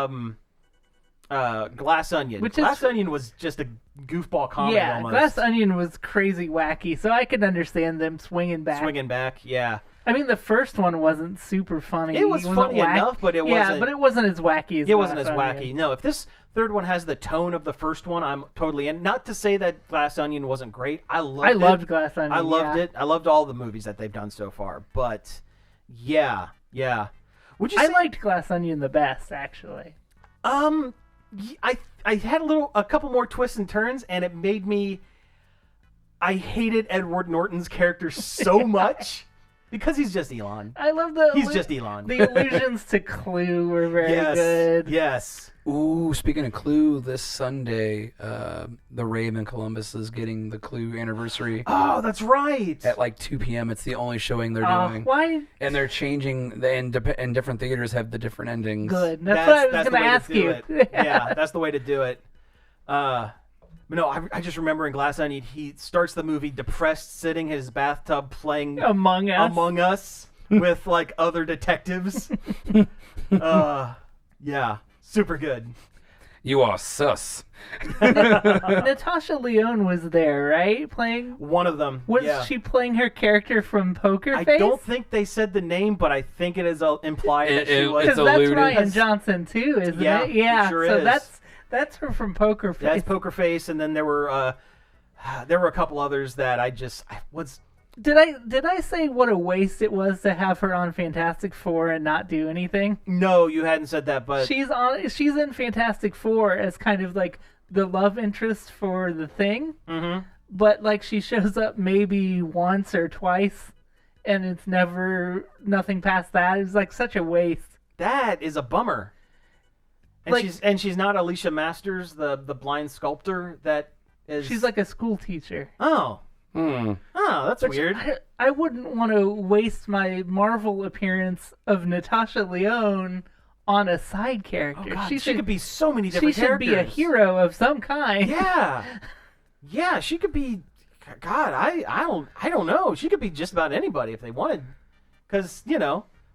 Onion. Glass Onion was just a goofball comedy Yeah, almost. Glass Onion was crazy wacky, so I could understand them swinging back. Swinging back, yeah. I mean, the first one wasn't super funny. It was wasn't funny enough, but it wasn't. Yeah, but it wasn't as wacky as It wasn't as Glass wacky. Onion. No, if this third one has the tone of the first one, I'm totally in. Not to say that Glass Onion wasn't great. I loved Glass Onion. I loved yeah. it. I loved all the movies that they've done so far. But yeah. Would you I say liked Glass Onion the best, actually. I had a couple more twists and turns, and it made me. I hated Edward Norton's character so much because he's just Elon. I love the. He's just Elon. The allusions to Clue were very good. Yes. Ooh, speaking of Clue, this Sunday, the Rave in Columbus is getting the Clue anniversary Oh, that's right. at like 2 p.m. It's the only showing they're doing. Why? And they're changing, and different theaters have the different endings. Good. That's what I was the going to way ask do you. it. Yeah, that's the way to do it. But no, I just remember in Glass Onion, he starts the movie depressed, sitting in his bathtub playing Among Us. with like other detectives. Yeah, super good. You are sus. Natasha Lyonne was there, right? Playing. One of them. Was yeah. she playing her character from Poker I Face? don't think they said the name, but I think it is implied that she was. It's Because that's alluded. Ryan Johnson too, isn't Yeah, it? it Yeah. sure so is. that's her from Poker Face. That's Poker Face, and then there were a couple others that I was. Did I say what a waste it was to have her on Fantastic Four and not do anything? No, you hadn't said that, but She's in Fantastic Four as kind of like the love interest for the Thing. Mhm. But like she shows up maybe once or twice, and it's nothing past that. It's like such a waste. that is a bummer. And Like- she's not Alicia Masters, the blind sculptor that is. She's like a school teacher. oh, Hmm. that's Which weird. I wouldn't want to waste my Marvel appearance of Natasha Lyonne on a side character. Oh, God, she could be so many she different should characters. be a hero of some kind. Yeah, she could be. God, I don't know. She could be just about anybody if they wanted, because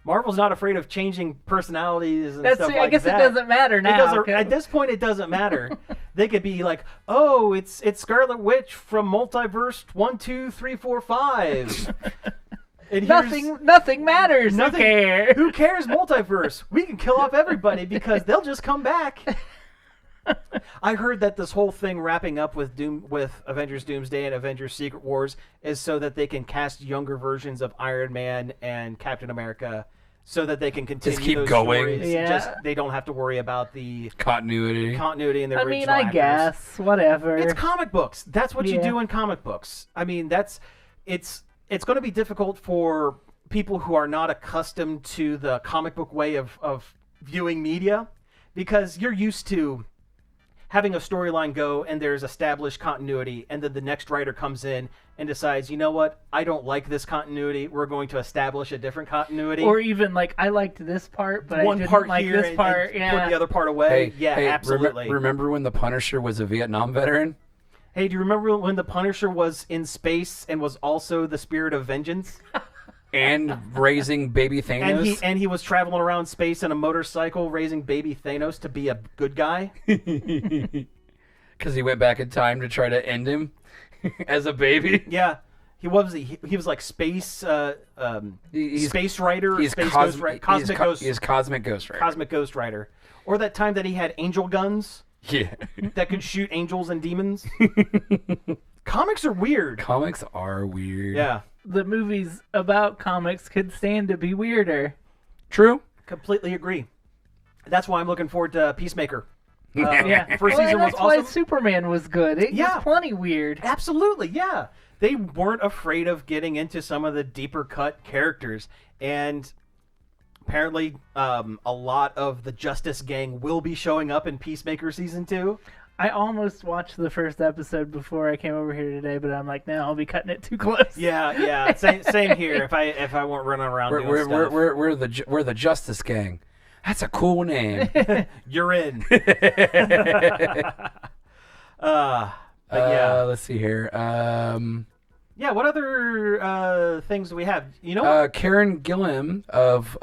Marvel's not afraid of changing personalities and stuff I like guess that. it doesn't matter now. It doesn't, 'cause- at this point, it doesn't matter. They could be like, "Oh, it's Scarlet Witch from Multiverse 1, 2, 3, 4, 5." And here's- nothing matters. Nothing- Who cares? Who cares? Multiverse. We can kill off everybody because they'll just come back. I heard that this whole thing wrapping up with Avengers Doomsday and Avengers Secret Wars is so that they can cast younger versions of Iron Man and Captain America so that they can continue keep those going. stories. Yeah. Just they don't have to worry about the Continuity. continuity in the I original mean, I actors. guess whatever. It's comic books. That's what you Yeah. do in comic books. I mean, it's going to be difficult for people who are not accustomed to the comic book way of viewing media, because you're used to having a storyline go and there's established continuity, and then the next writer comes in and decides, you know what, I don't like this continuity. We're going to establish a different continuity. or even like I liked this part, but one I didn't part like here this and part. Yeah. put the other part away. Hey, Absolutely. remember when the Punisher was a Vietnam veteran? Hey, do you remember when the Punisher was in space and was also the spirit of vengeance? And raising baby Thanos? And he was traveling around space in a motorcycle, raising baby Thanos to be a good guy. Because he went back in time to try to end him as a baby. Yeah, he was like space He's- space rider, He's space Cos- ghost rider, cosmic ghost, He's Cosmic Ghost Rider. cosmic ghost rider. Or that time that he had angel guns Yeah. that could shoot angels and demons. Comics are weird. Comics are weird. Yeah, The movies about comics could stand to be weirder. True. completely agree. That's why I'm looking forward to Peacemaker. Yeah, First well, season and was that's why awesome. Superman was good. It Yeah. was plenty weird. Absolutely, yeah. They weren't afraid of getting into some of the deeper cut characters, and apparently, a lot of the Justice Gang will be showing up in Peacemaker season 2. I almost watched the first episode before I came over here today, but I'm like, no, I'll be cutting it too close. Yeah, same here. If I weren't running around doing stuff, We're the Justice Gang. That's a cool name. you're in. But yeah, Let's see here. yeah. What other things do we have? You know, Karen Gillan of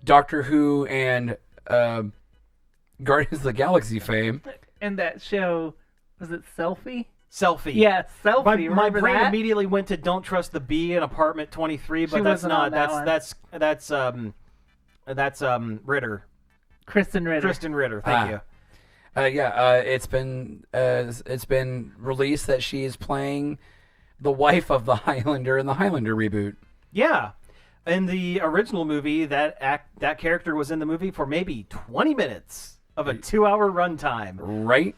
Doctor Who and Guardians of the Galaxy fame. And that show, was it Selfie? Selfie. Yeah, Selfie. My Remember brain that? immediately went to Don't Trust the Bee in Apartment 23, but She that's wasn't not. on that one. That's Ritter. Kristen Ritter. Kristen Ritter. Thank you. It's been released that she is playing the wife of the Highlander in the Highlander reboot. Yeah. In the original movie, that character was in the movie for maybe 20 minutes of a 2-hour runtime. Right?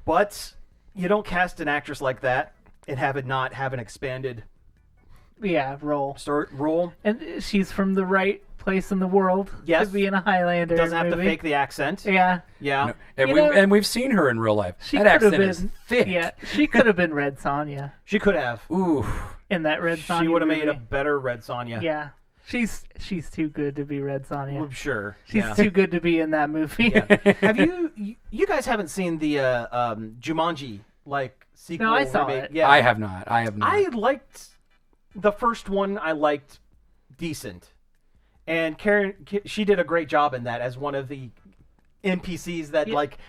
But you don't cast an actress like that and have it not have an expanded Yeah, role. role. And she's from the right place in the world Yes. to be in a Highlander Doesn't have to movie. fake the accent. Yeah. Yeah. And we've seen her in real life. She That could have accent is been thick. Yeah, she could have been Red Sonja She could have. Ooh. in that Red Sonja. She would have made a movie. better Red Sonja. Yeah. She's too good to be Red Sonja. I'm sure. She's yeah. too good to be in that movie. Have you guys haven't seen the Jumanji sequel? No, I saw remake? it. Yeah, I have not. I liked the first one. I liked decent, and Karen, she did a great job in that as one of the NPCs that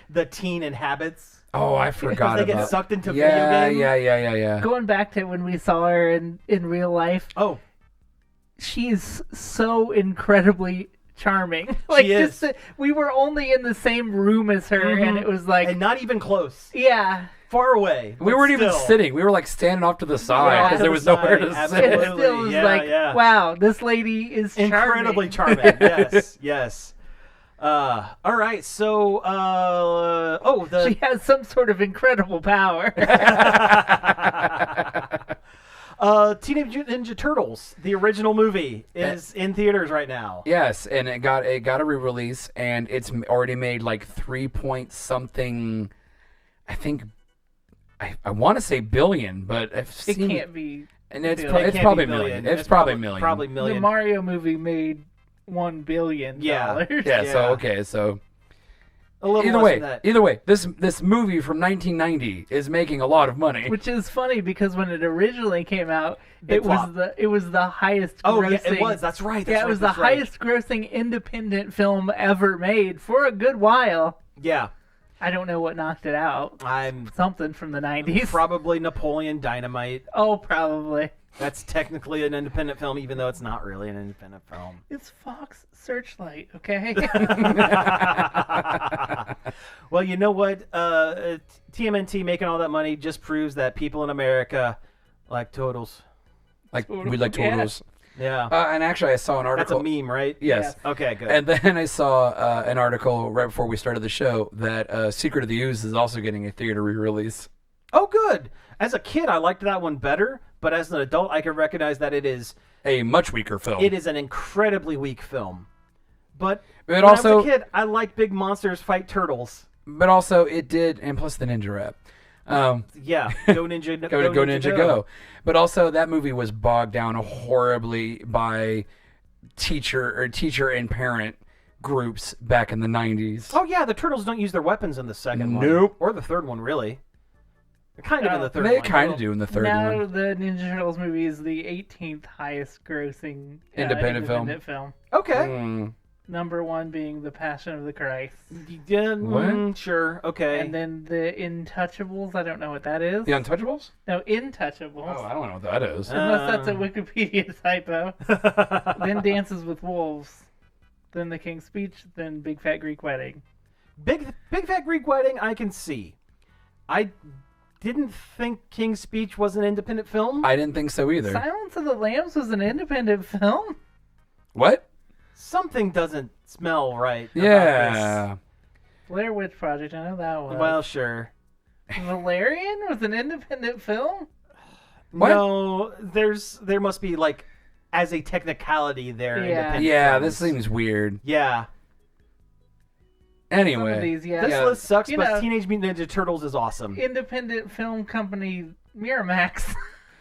the teen inhabits. Oh, I forgot they about. get sucked into video games. Yeah. Going back to when we saw her in real life, Oh, she's so incredibly charming. She is. We were only in the same room as her, and it was like, and not even close. yeah. Far away. We but weren't even still. sitting. We were like standing off to the side Yeah, because to there the was nowhere to side. sit. It Absolutely. still was Yeah, like, yeah. wow, this lady is Incredibly charming. charming. Yes. All right. So, She has some sort of incredible power. Teenage Mutant Ninja Turtles, the original movie, is in theaters right now. Yes, and it got a re-release, and it's already made like 3 point something. I think I want to say billion, but I've It seen can't be. and it's billion. it's Can't probably be million. billion. It's probably million. Probably The million. Mario movie made $1 billion. Yeah. Yeah. Yeah. So okay. So a little either less way, than that. either way, this movie from 1990 is making a lot of money. Which is funny because when it originally came out, Big it was flop. the highest. Oh, grossing, yeah, it was. That's right. Yeah, it was the highest grossing independent film ever made for a good while. Yeah. I don't know what knocked it out. I'm Something from the 90s. probably Napoleon Dynamite. Oh, probably. That's technically an independent film, even though it's not really an independent film. It's Fox Searchlight, okay? Well, you know what? TMNT making all that money just proves that people in America like turtles. Like we like Yeah. turtles. Yeah. And actually, I saw an That's article. a meme, right? Yes. Okay, good. And then I saw an article right before we started the show that Secret of the Ooze is also getting a theater re-release. Oh, good. As a kid, I liked that one better, but as an adult, I can recognize that it is A much weaker film. an incredibly weak film. But But when also- I was a kid, I liked big monsters fight turtles. But also, it did, and plus the ninja rap. Yeah, go ninja, Go Ninja Go. But also, that movie was bogged down horribly by teacher and parent groups back in the 90s. Oh yeah, the turtles don't use their weapons in the second one. Nope. Or the third one, really. They're kind of in the third They one. kind of do in the third now one. the Ninja Turtles movie is the 18th highest grossing Independent film. Okay. Mm. Number 1 being The Passion of the Christ. Yeah, What? sure. Okay. And then The Intouchables, I don't know what that is. The Untouchables? No, Intouchables. Oh, I don't know what that is. Unless that's a Wikipedia typo. Then Dances with Wolves. Then The King's Speech. Then Big Fat Greek Wedding. Big Fat Greek Wedding, I can see. I didn't think King's Speech was an independent film. I didn't think so either. Silence of the Lambs was an independent film? What? Something doesn't smell right. about Yeah. Blair Witch Project, I know that this. one. Well, sure. Valerian was an independent film? What? No, there must be like, as a technicality, there. Yeah. independent Yeah, films. this seems weird. Yeah. Some Anyway. of these, yeah. This Yeah. list sucks, You but know- Teenage Mutant Ninja Turtles is awesome. Independent film company Miramax.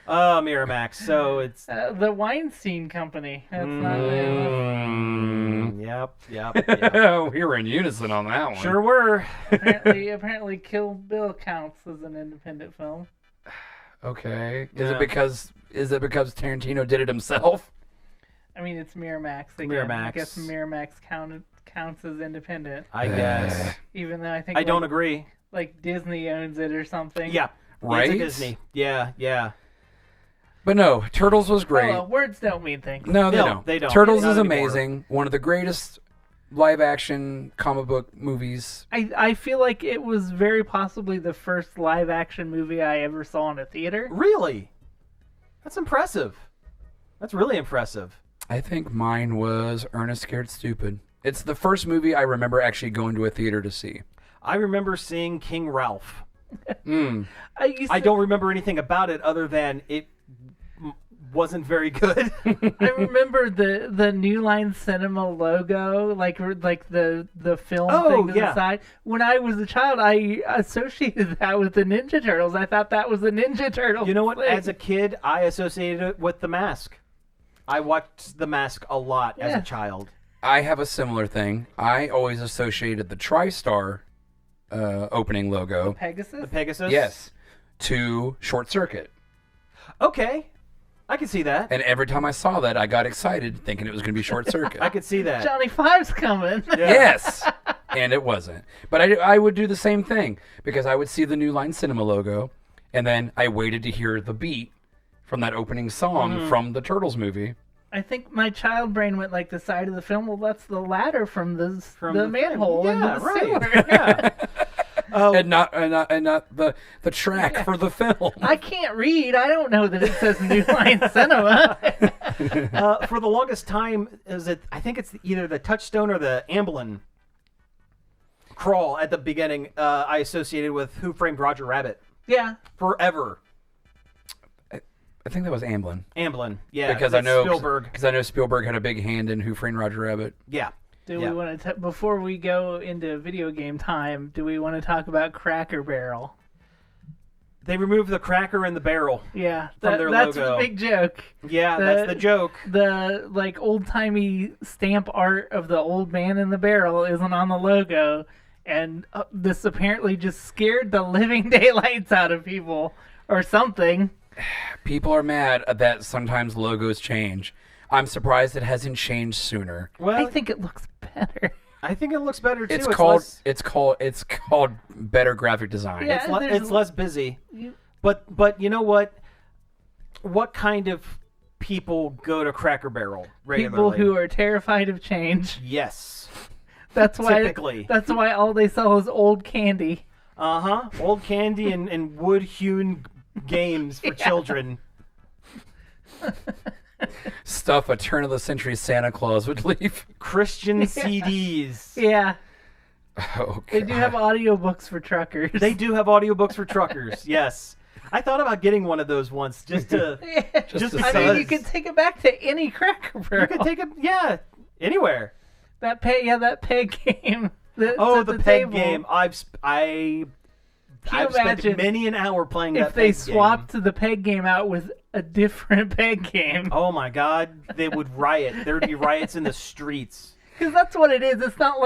Miramax. So it's. The Weinstein Company. That's not it. Mm. Yep. We were in unison on that one. Sure were. Apparently Kill Bill counts as an independent film. Okay. Yeah. Is it because Tarantino did it himself? I mean, it's Miramax again. Miramax. I guess Miramax counts as independent, I guess. even though I think I don't agree. like Disney owns it or something. Yeah. Right? It's a Disney. Yeah. But no, Turtles was great. Well, words don't mean things. No, they No, don't. they don't. Turtles Not is anymore. amazing. One of the greatest live action comic book movies. I feel like it was very possibly the first live action movie I ever saw in a theater. Really? That's impressive. That's really impressive. I think mine was Ernest Scared Stupid. It's the first movie I remember actually going to a theater to see. I remember seeing King Ralph. I don't remember anything about it other than it wasn't very good. I remember the New Line Cinema logo, like the film Oh, thing to yeah. the side. When I was a child, I associated that with the Ninja Turtles. I thought that was the Ninja Turtles. You know what? thing. As a kid, I associated it with The Mask. I watched The Mask a lot as Yeah. a child. I have a similar thing. I always associated the TriStar opening logo, Pegasus. The Pegasus? yes, to Short Circuit. Okay. I can see that. And every time I saw that, I got excited thinking it was going to be Short Circuit. I could see that. Johnny Five's coming. Yeah. Yes, and it wasn't. But I would do the same thing because I would see the New Line Cinema logo, and then I waited to hear the beat from that opening song from the Turtles movie. I think my child brain went like the side of the film. Well, that's the ladder from the the manhole thing. into Yeah, the right. sewer. Yeah. And not the track for the film. I can't read. I don't know that it says New Line Cinema. For the longest time, I think it's either the Touchstone or the Amblin crawl at the beginning. I associated with Who Framed Roger Rabbit Yeah. forever. I think that was Amblin. Amblin, yeah, Because I that's know Spielberg. Because I know Spielberg had a big hand in Who Framed Roger Rabbit. Yeah. Do Yeah. we want to, before we go into video game time, do we want to talk about Cracker Barrel? They removed the cracker in the barrel. Yeah, From their that's logo. the big joke. Yeah, that's the joke. The like old timey stamp art of the old man in the barrel isn't on the logo, and this apparently just scared the living daylights out of people or something. People are mad that sometimes logos change. I'm surprised it hasn't changed sooner. Well, I think it looks better. I think it looks better too. It's less, called better graphic design. Yeah. it's less busy. You- But you know what? What kind of people go to Cracker Barrel regularly? People who are terrified of change. Yes. That's why. Typically. That's why all they sell is old candy. Old candy and wood-hewn games for children. Stuff a turn of the century Santa Claus would leave. Christian CDs. Yeah, Oh, they do have audiobooks for truckers. They do have audiobooks for truckers. Yes. I thought about getting one of those once just to Just I to mean, say- you can take it back to any Cracker Barrel. you could take it anywhere. that peg game. that's Oh, at the peg table. game. I've spent imagine many an hour playing that If they peg swapped game. the peg game out with a different peg game, Oh my god, they would riot. There would be riots in the streets. because that's what it is. It's not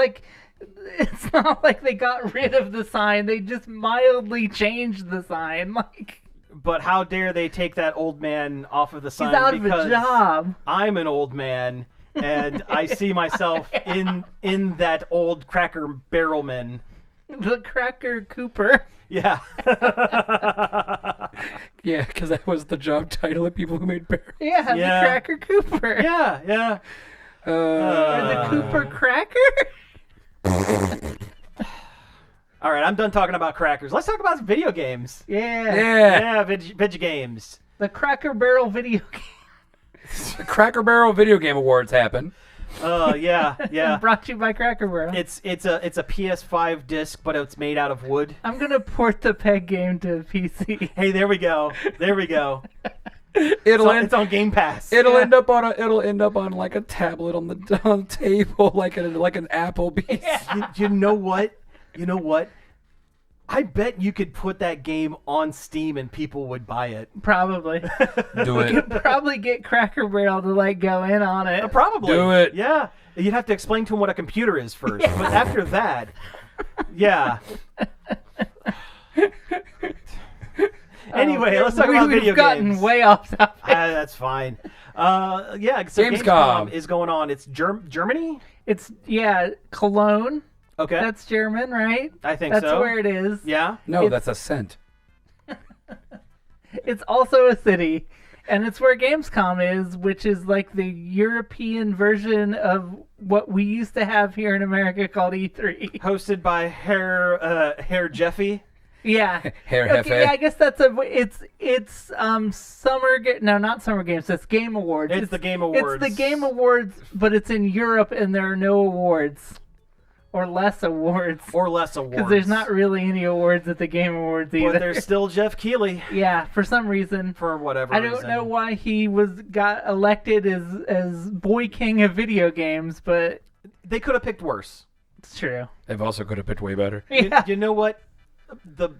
like they got rid of the sign. They just mildly changed the sign. Like, But how dare they take that old man off of the sign? he's out of because a job. I'm an old man, and I see myself in that old Cracker Barrelman. The Cracker Cooper. Yeah. Yeah, because that was the job title of people who made barrels. Yeah, Yeah. the Cracker Cooper. Yeah, yeah. Or the Cooper Cracker. All right, I'm done talking about crackers. Let's talk about video games. Yeah. Yeah. Yeah, video games. The Cracker Barrel video game. The Cracker Barrel Video Game Awards happen. Yeah, yeah. Brought to you by Cracker Barrel. It's a PS5 disc, but it's made out of wood. I'm gonna port the peg game to PC. Hey, there we go. There we go. It'll It's on Game Pass. It'll end up on like a tablet on the table, like an Applebee's. You know what? You know what? I bet you could put that game on Steam and people would buy it. Probably. Do it. Probably get Cracker Barrel to like go in on it. Probably. Do it. Yeah. You'd have to explain to them what a computer is first. But after that, yeah. Anyway, let's talk about video We've gotten games. way off topic. That's fine. Yeah, so Gamescom. Gamescom is going on. It's Germany? It's Cologne. Okay. That's German, right? I think That's so. where it is. Yeah. No, that's a scent. It's also a city, and it's where Gamescom is, which is like the European version of what we used to have here in America called E3. Hosted by Herr Jeffy. Yeah. Hair Okay, Hefe. yeah, I guess it's not Summer Games. It's Game Awards. It's the Game Awards. It's the Game Awards, but it's in Europe, and there are no awards. Or less awards. Or less awards. Because there's not really any awards at the Game Awards either. But there's still Jeff Keighley Yeah, for some reason. for whatever I reason. don't know why he got elected as Boy King of video games, but They could have picked worse. it's true. They've also could have picked way better. Yeah. You know what? The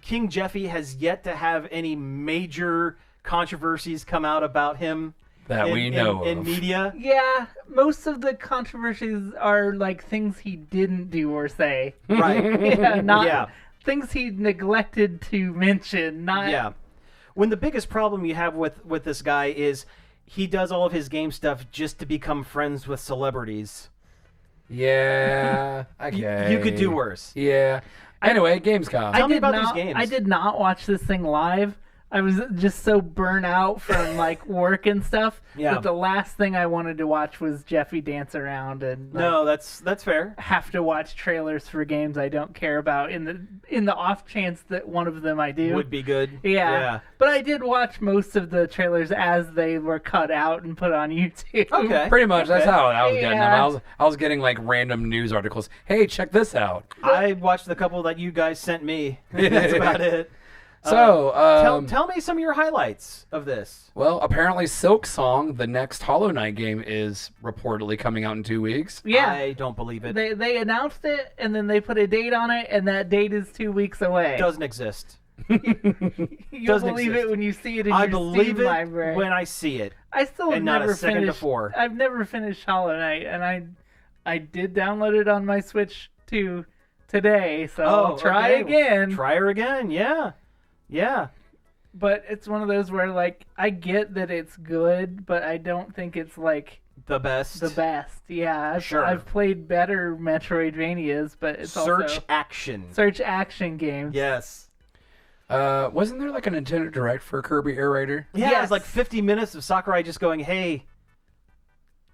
King Jeffy has yet to have any major controversies come out about him That we know in of. media. Yeah, most of the controversies are like things he didn't do or say. Right. Yeah, not Yeah. things he neglected to mention. Not Yeah. When the biggest problem you have with this guy is he does all of his game stuff just to become friends with celebrities. Yeah. Okay. You could do worse. Yeah. Anyway, Gamescom. Tell me did about not, these games. I did not watch this thing live. I was just so burnt out from like work and stuff Yeah. that the last thing I wanted to watch was Jeffy dance around and like, No, that's fair. have to watch trailers for games I don't care about in the off chance that one of them I do. Would be good. Yeah. But I did watch most of the trailers as they were cut out and put on YouTube. Okay. Pretty much. That's Okay. how I was getting them. Yeah. I was getting like random news articles. Hey, check this out. I watched the couple that you guys sent me. That's about it. So, Tell me some of your highlights of this. well, apparently Silk Song, the next Hollow Knight game, is reportedly coming out in 2 weeks. Yeah. I don't believe it. They announced it and then they put a date on it and that date is 2 weeks away. Doesn't exist. You'll doesn't believe exist. it when you see it in I your believe Steam it library. when I see it. I still have and not a never second finished. before. I've never finished Hollow Knight, and I did download it on my Switch too today, so I'll try okay. again. Try her again. Yeah. Yeah. But it's one of those where like I get that it's good, but I don't think it's like The best. the best. Yeah, Sure. I've played better Metroidvanias, but it's Search also action. search action games. Yes. Wasn't there like a Nintendo Direct for Kirby Air Raider? Yeah, Yes. it's like 50 minutes of Sakurai just going, hey,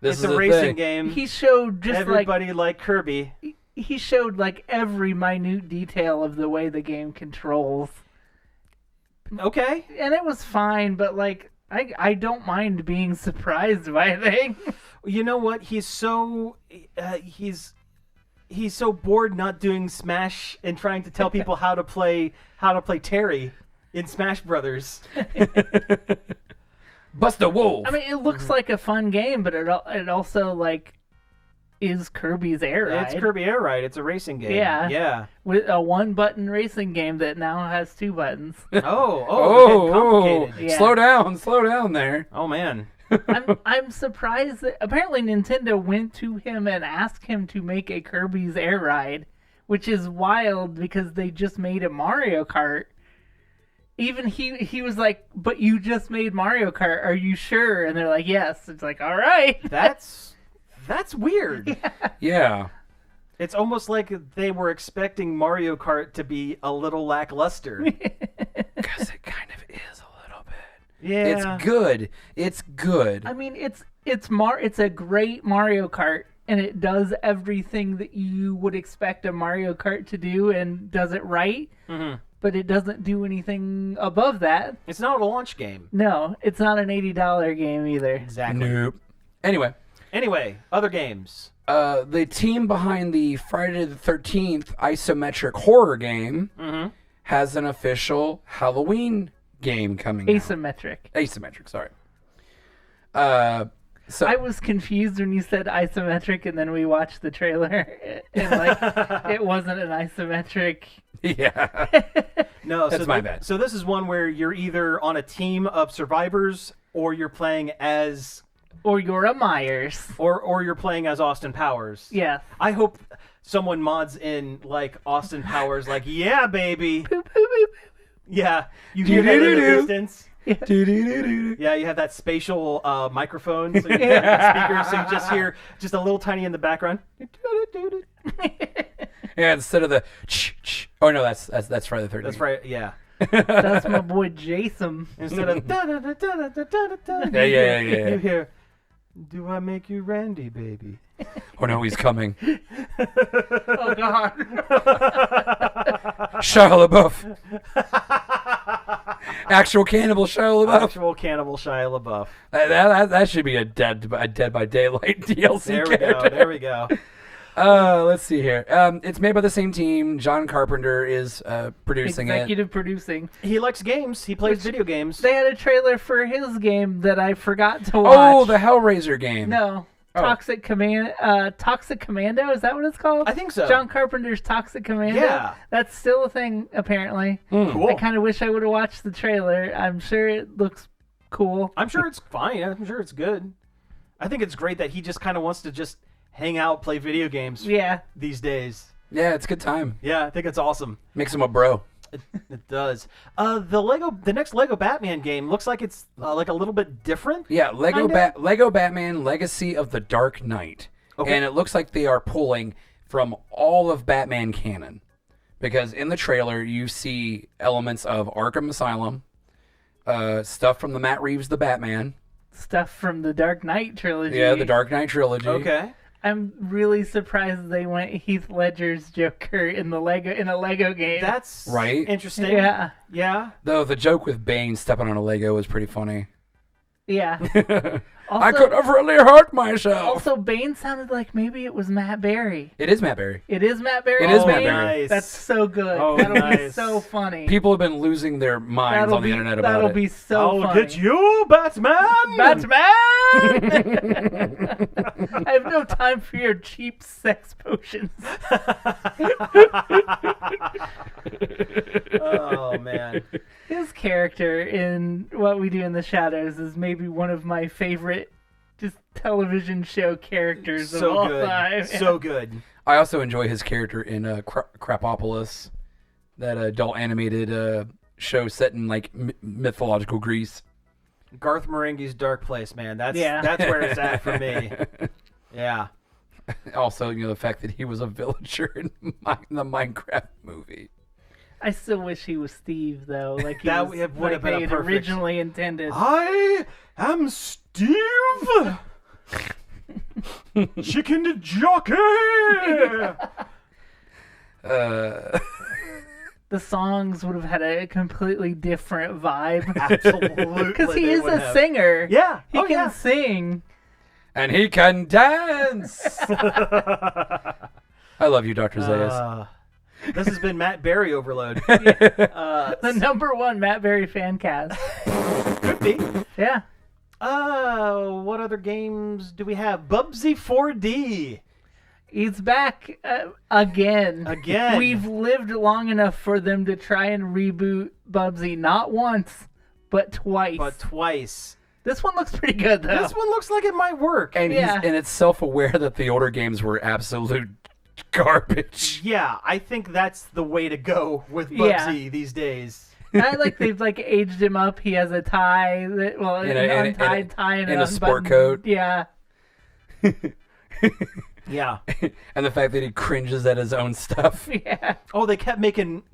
This it's is a the racing thing. game. He showed just Everybody like Kirby. he showed like every minute detail of the way the game controls. Okay. And it was fine, but like I don't mind being surprised by things. You know what? He's so he's so bored not doing Smash and trying to tell people how to play Terry in Smash Brothers. Bust a wolf. I mean, it looks like a fun game, but it also like is Kirby's Air Ride. It's Kirby Air Ride. It's a racing game. Yeah. Yeah. With a 1-button racing game that now has 2 buttons. Oh, complicated. Yeah. Slow down there. Oh man. I'm surprised that apparently Nintendo went to him and asked him to make a Kirby's Air Ride, which is wild because they just made a Mario Kart. Even he was like, "But you just made Mario Kart. Are you sure?" And they're like, "Yes." It's like, "All right." That's weird. Yeah. It's almost like they were expecting Mario Kart to be a little lackluster. Because it kind of is a little bit. Yeah. It's good. It's good. I mean, it's a great Mario Kart, and it does everything that you would expect a Mario Kart to do, and does it right. Mm-hmm. But it doesn't do anything above that. It's not a launch game. No, it's not an $80 game either. Exactly. Nope. Anyway, other games. the team behind the Friday the 13th isometric horror game has an official Halloween game coming out. Asymmetric, sorry. So I was confused when you said isometric, and then we watched the trailer, and like it wasn't an isometric. yeah. No, That's my bad. So this is one where you're either on a team of survivors, or you're playing as, Or you're a Myers. or you're playing as Austin Powers. Yeah. I hope someone mods in like Austin Powers, like yeah, baby. Boop, boop, boop, boop. Yeah, you hear that in the Do-do-do-do. distance. Do-do-do-do. Yeah, you have that spatial microphone, so you have the speaker, so you just hear just a little tiny in the background. Yeah, instead of the oh no, that's Friday the 13th. That's right. Yeah. That's my boy Jason. Instead of Yeah. you hear, "Do I make you Randy, baby?" Oh no, he's coming. Oh God. Shia LaBeouf. Actual cannibal Shia LaBeouf. Actual cannibal Shia LaBeouf. That should be a Dead by Daylight DLC There we character. go. There we go. Let's see here. It's made by the same team. John Carpenter is producing Executive producing. He likes games. He plays video games. They had a trailer for his game that I forgot to watch. Oh, the Hellraiser game. No. Oh. Toxic Commando, is that what it's called? I think so. John Carpenter's Toxic Commando? Yeah. That's still a thing, apparently. Cool. I kind of wish I would have watched the trailer. I'm sure it looks cool. I'm sure it's fine. I'm sure it's good. I think it's great that he just kind of wants to just hang out, play video games Yeah. these days. Yeah, it's a good time. Yeah, I think it's awesome. Makes him a bro. It does. The next Lego Batman game looks like it's like a little bit different. Yeah, Lego Kinda? Batman Legacy of the Dark Knight. Okay. And it looks like they are pulling from all of Batman canon. Because in the trailer, you see elements of Arkham Asylum, stuff from the Matt Reeves The Batman. Stuff from the Dark Knight trilogy. Yeah, the Dark Knight trilogy. Okay. I'm really surprised they went Heath Ledger's Joker in a Lego game. That's Right? interesting. Yeah. Yeah. Though the joke with Bane stepping on a Lego was pretty funny. Yeah. I could have really hurt myself. Also, Bane sounded like maybe it was Matt Berry. It is Matt Berry. It is Matt Berry. It is Oh, Matt Berry. nice. That's so good. Oh, That'll be nice. so funny. People have been losing their minds on the internet about that'll it. be so I'll funny. get you, Batman. Batman! I have no time for your cheap sex potions. Oh man. His character in What We Do in the Shadows is maybe one of my favorite just television show characters of So all good. time. So good. I also enjoy his character in Crapopolis, that adult animated show set in like mythological Greece. Garth Marenghi's Dark Place, man. That's where it's at for me. Yeah. Also, the fact that he was a villager in the Minecraft movie. I still wish he was Steve, though. Like he That was, would like have been they a had perfect- originally intended. I am Steve, chicken jockey. the songs would have had a completely different vibe. Absolutely. Because he they is would a have. singer. Yeah. He can sing. And he can dance. I love you, Dr. Zayas. This has been Matt Berry Overload. The number one Matt Berry fan cast. Could be. Yeah. What other games do we have? Bubsy 4D. He's back again. Again. We've lived long enough for them to try and reboot Bubsy not once, but twice. This one looks pretty good, though. This one looks like it might work. And and it's self-aware that the older games were absolute garbage. Yeah, I think that's the way to go with Bubsy these days. I like they've aged him up. He has a tie, an untied tie, and a sport coat. Yeah. Yeah. And the fact that he cringes at his own stuff. Yeah. Oh, they kept making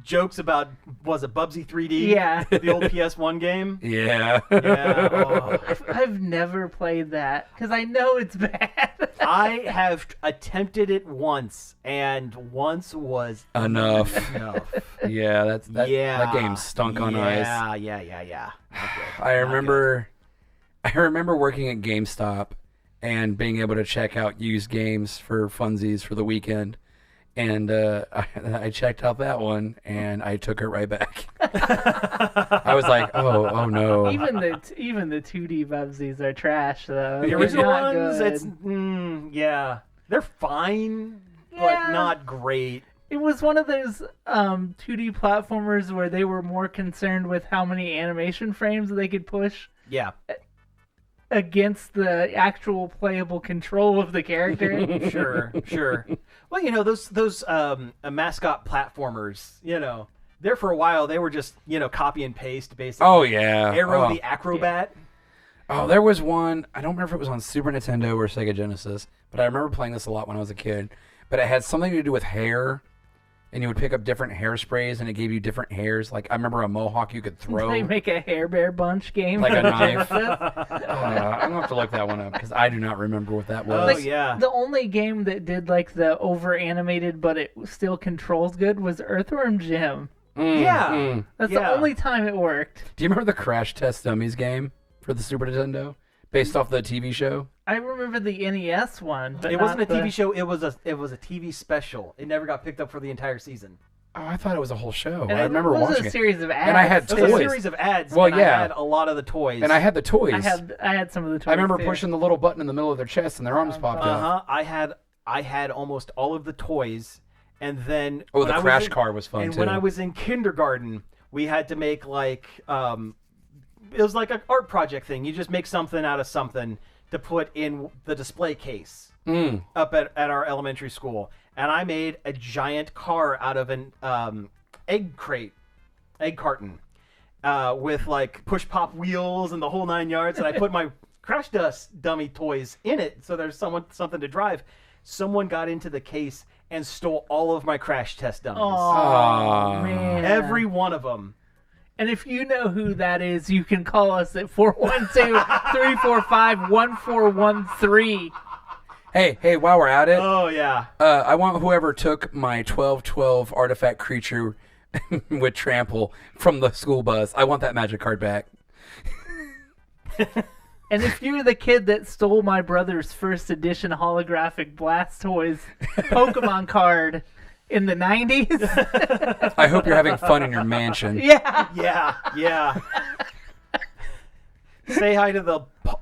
jokes about, was it Bubsy 3D? Yeah. The old PS1 game? Yeah. Yeah. Oh. I've never played that because I know it's bad. I have attempted it once, and once was Enough. enough. Yeah, that game stunk on ice. Yeah. I remember working at GameStop and being able to check out used games for funsies for the weekend. And I checked out that one, and I took it right back. I was like, oh no. Even the 2D Bubsies are trash, though. The They're original not ones, good. it's yeah, they're fine, Yeah. but not great. It was one of those 2D platformers where they were more concerned with how many animation frames they could push Yeah, against the actual playable control of the character. sure. Well, those mascot platformers, there for a while they were just copy and paste basically. Oh yeah. Arrow the Acrobat. Oh, there was one. I don't remember if it was on Super Nintendo or Sega Genesis, but I remember playing this a lot when I was a kid. But it had something to do with hair, and you would pick up different hairsprays, and it gave you different hairs. Like I remember a mohawk you could throw. They make a Hair Bear Bunch game. Like a knife. Genesis. I'm gonna have to look that one up because I do not remember what that was. Oh yeah. The only game that did the over animated but it still controls good was Earthworm Jim. Yeah. That's Yeah. the only time it worked. Do you remember the Crash Test Dummies game for the Super Nintendo, based off the TV show? I remember the NES one, but It wasn't a not TV show. It was a TV special. It never got picked up for the entire season. Oh, I thought it was a whole show. And I remember it was watching a it. series of ads. And I had It was toys. a series of ads. Well, and yeah. I had a lot of the toys. And I had the toys. I had some of the toys. I remember too. pushing the little button in the middle of their chest and their arms popped up. I had almost all of the toys, and then Oh, when the I was Crash in- car was fun And too. when I was in kindergarten, we had to make it was like an art project thing. You just make something out of something to put in the display case up at our elementary school, and I made a giant car out of an egg carton, with push pop wheels and the whole 9 yards, and I put my Crash Dust dummy toys in it, so there's something to drive. Someone got into the case and stole all of my Crash Test dummies. Oh, man. Every one of them. And if you know who that is, you can call us at 412-345-1413. Hey, while we're at it, Oh yeah. I want whoever took my 1212 artifact creature with trample from the school bus. I want that magic card back. And if you're the kid that stole my brother's first edition holographic Blastoise Pokemon card in the 90s, I hope you're having fun in your mansion. yeah. Yeah. Say hi to the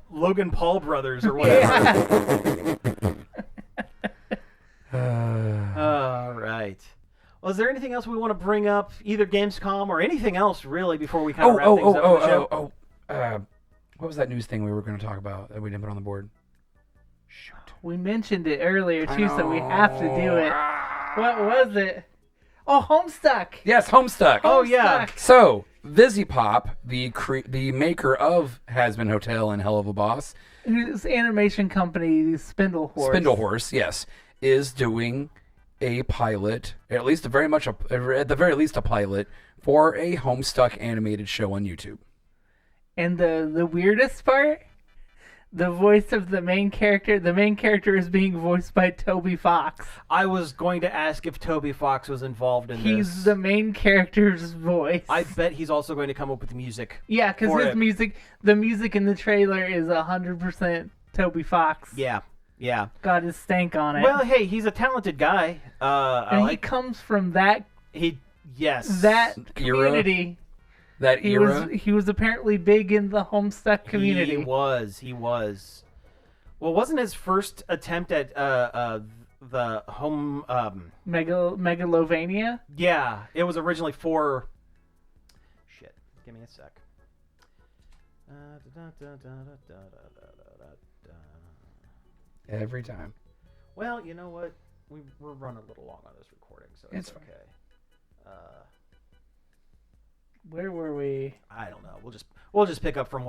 Logan Paul brothers or whatever. All right. Well, is there anything else we want to bring up, either Gamescom or anything else, really, before we kind of wrap things up for the show? What was that news thing we were going to talk about that we didn't put on the board? Shoot. We mentioned it earlier, too, so we have to do it. What was it? Oh, Homestuck. Yes, Homestuck. Oh, yeah. Homestuck. So, Visipop, the maker of Hazbin Hotel and Hell of a Boss, Whose animation company, Spindlehorse. Yes, is doing a pilot, at the very least a pilot, for a Homestuck animated show on YouTube. And the weirdest part, the voice of the main character is being voiced by Toby Fox. I was going to ask if Toby Fox was involved in this. He's the main character's voice. I bet he's also going to come up with music. Yeah, because for his it. music, the music in the trailer is 100% Toby Fox. Yeah. Got his stank on it. Well, hey, he's a talented guy. and he comes from that Era? community. That era. He was apparently big in the Homestuck community. He was. Well, wasn't his first attempt at the home? Megalovania. Yeah, it was originally for. Shit, give me a sec. Every time. Well, you know what? We're running a little long on this recording, so it's It's fine. okay. Where were we? I don't know. We'll just pick up from